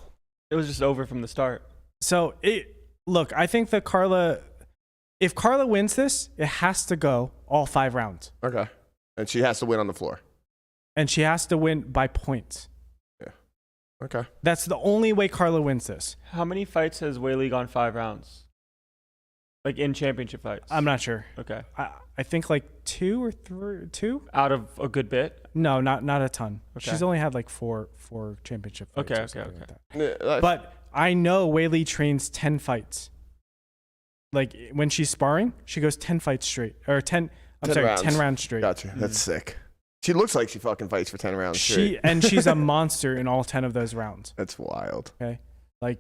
It was just over from the start. So look, I think that if Carla wins this, it has to go all 5 rounds. Okay. And she has to win on the floor. And she has to win by points. Okay. That's the only way Carla wins this. How many fights has Whaley gone 5 rounds? Like in championship fights? I'm not sure. Okay. I think like 2 or 3. 2? Out of a good bit? No, not a ton. Okay. She's only had like four championship fights. Okay, or something okay. like that. Yeah, But I know Whaley trains 10 fights. Like when she's sparring, she goes 10 fights straight. Or 10 rounds straight. Gotcha. That's sick. She looks like she fucking fights for 10 rounds straight. She's a monster in all 10 of those rounds. That's wild. Okay? Like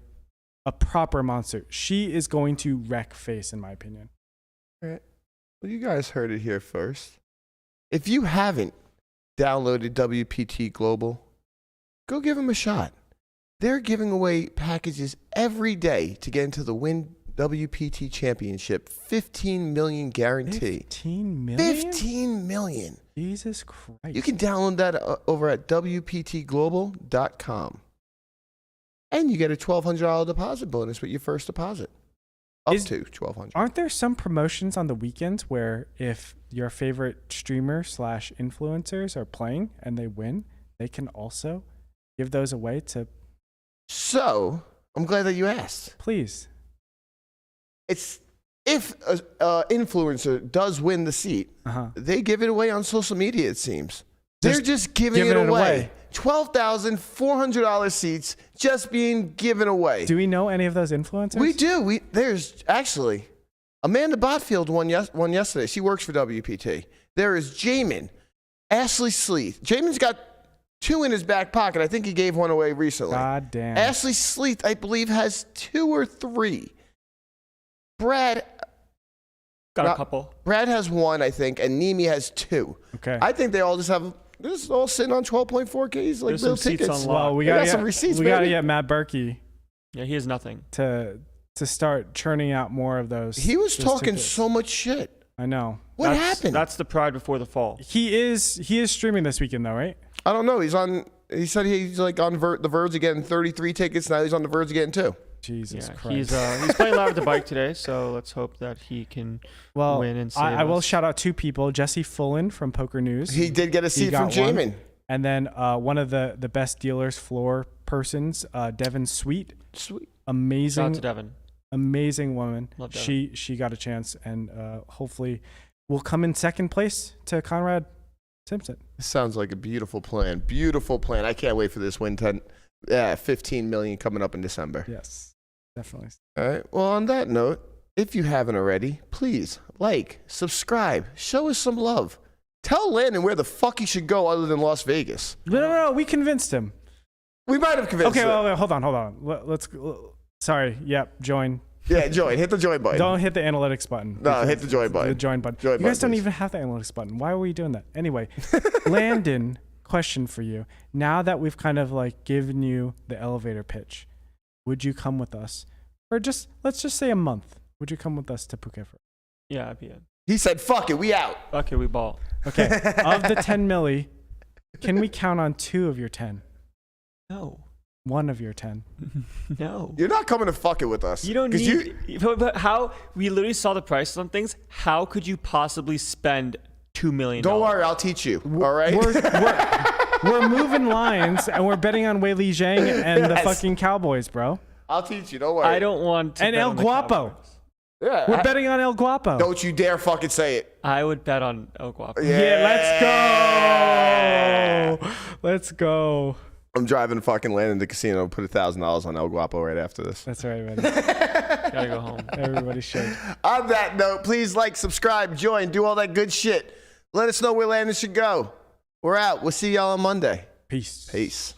a proper monster. She is going to wreck face, in my opinion. Right. Well, you guys heard it here first. If you haven't downloaded WPT Global, go give them a shot. They're giving away packages every day to get into the Win WPT Championship. 15 million guarantee. 15 million? 15 million. Jesus Christ. You can download that over at WPTglobal.com. And you get a $1,200 deposit bonus with your first deposit. Up to $1,200. Aren't there some promotions on the weekends where if your favorite streamer / influencers are playing and they win, they can also give those away to... So, I'm glad that you asked. Please. It's if an influencer does win the seat, they give it away on social media, it seems. They're just giving it away. $12,400 seats just being given away. Do we know any of those influencers? We do. There's actually Amanda Botfield won yesterday. She works for WPT. There is Jamin, Ashley Sleeth. Jamin's got 2 in his back pocket. I think he gave one away recently. God damn. Ashley Sleeth, I believe, has 2 or 3. Brad Got a couple. Brad has 1, I think, and Nemi has 2. Okay. I think they all just have. They're just all sitting on 12.4Ks like There's little some seats tickets. on lock. Well, we They got got some receipts, We got to baby. get Matt Berkey Yeah, he has nothing. to start churning out more of those. He was those talking tickets. so much shit. I know. What happened? That's the pride before the fall. He is streaming this weekend though, right? I don't know. He said he's like on the verge of getting 33 tickets. Now he's on the verge of getting 2. Jesus Yeah, Christ. he's playing live with the bike today, so let's hope that he can win and save I will us. shout out 2 people. Jesse Fullen from Poker News. He did get a seat from got one. Jamin. And then one of the best dealers floor persons, Devin Sweet. Sweet. Amazing. Shout out to Devin. Amazing woman. Love Devin. She got a chance and hopefully will come in second place to Conrad Simpson. This sounds like a beautiful plan. Beautiful plan. I can't wait for this win. 15 million coming up in December. Yes, definitely. All right. Well, on that note, if you haven't already, please like, subscribe, show us some love. Tell Landon where the fuck he should go other than Las Vegas. No, we convinced him. We might have convinced Okay, him. well, hold on. Let's. Sorry. Yep. Join. Yeah, join. Hit the join button. Don't hit the analytics button. No, hit the join button. The join button. Join You guys button, don't please. even have the analytics button. Why are we doing that? Anyway, Landon, question for you. Now that we've kind of like given you the elevator pitch, would you come with us for let's just say a month? Would you come with us to Phuket for? Yeah, I'd be in. He said, fuck it, we out. Okay, we ball. Okay. Of the 10 milli, can we count on 2 of your 10? No. 1 of your 10? No. You're not coming to fuck it with us. You don't 'Cause need. But how we literally saw the prices on things. How could you possibly spend $2 million? Don't worry, I'll teach you. All right? We're moving lines and we're betting on Wei Li Zhang and the Yes. fucking Cowboys, bro. I'll teach you. Don't worry. I don't want to. And bet El on the Guapo. Cowboys. Yeah. We're betting on El Guapo. Don't you dare fucking say it. I would bet on El Guapo. Yeah, let's go. Let's go. I'm driving to fucking Landon the casino. Put $1,000 on El Guapo right after this. That's right, man. Gotta go home. Everybody should. On that note, please like, subscribe, join, do all that good shit. Let us know where Landon should go. We're out. We'll see y'all on Monday. Peace. Peace.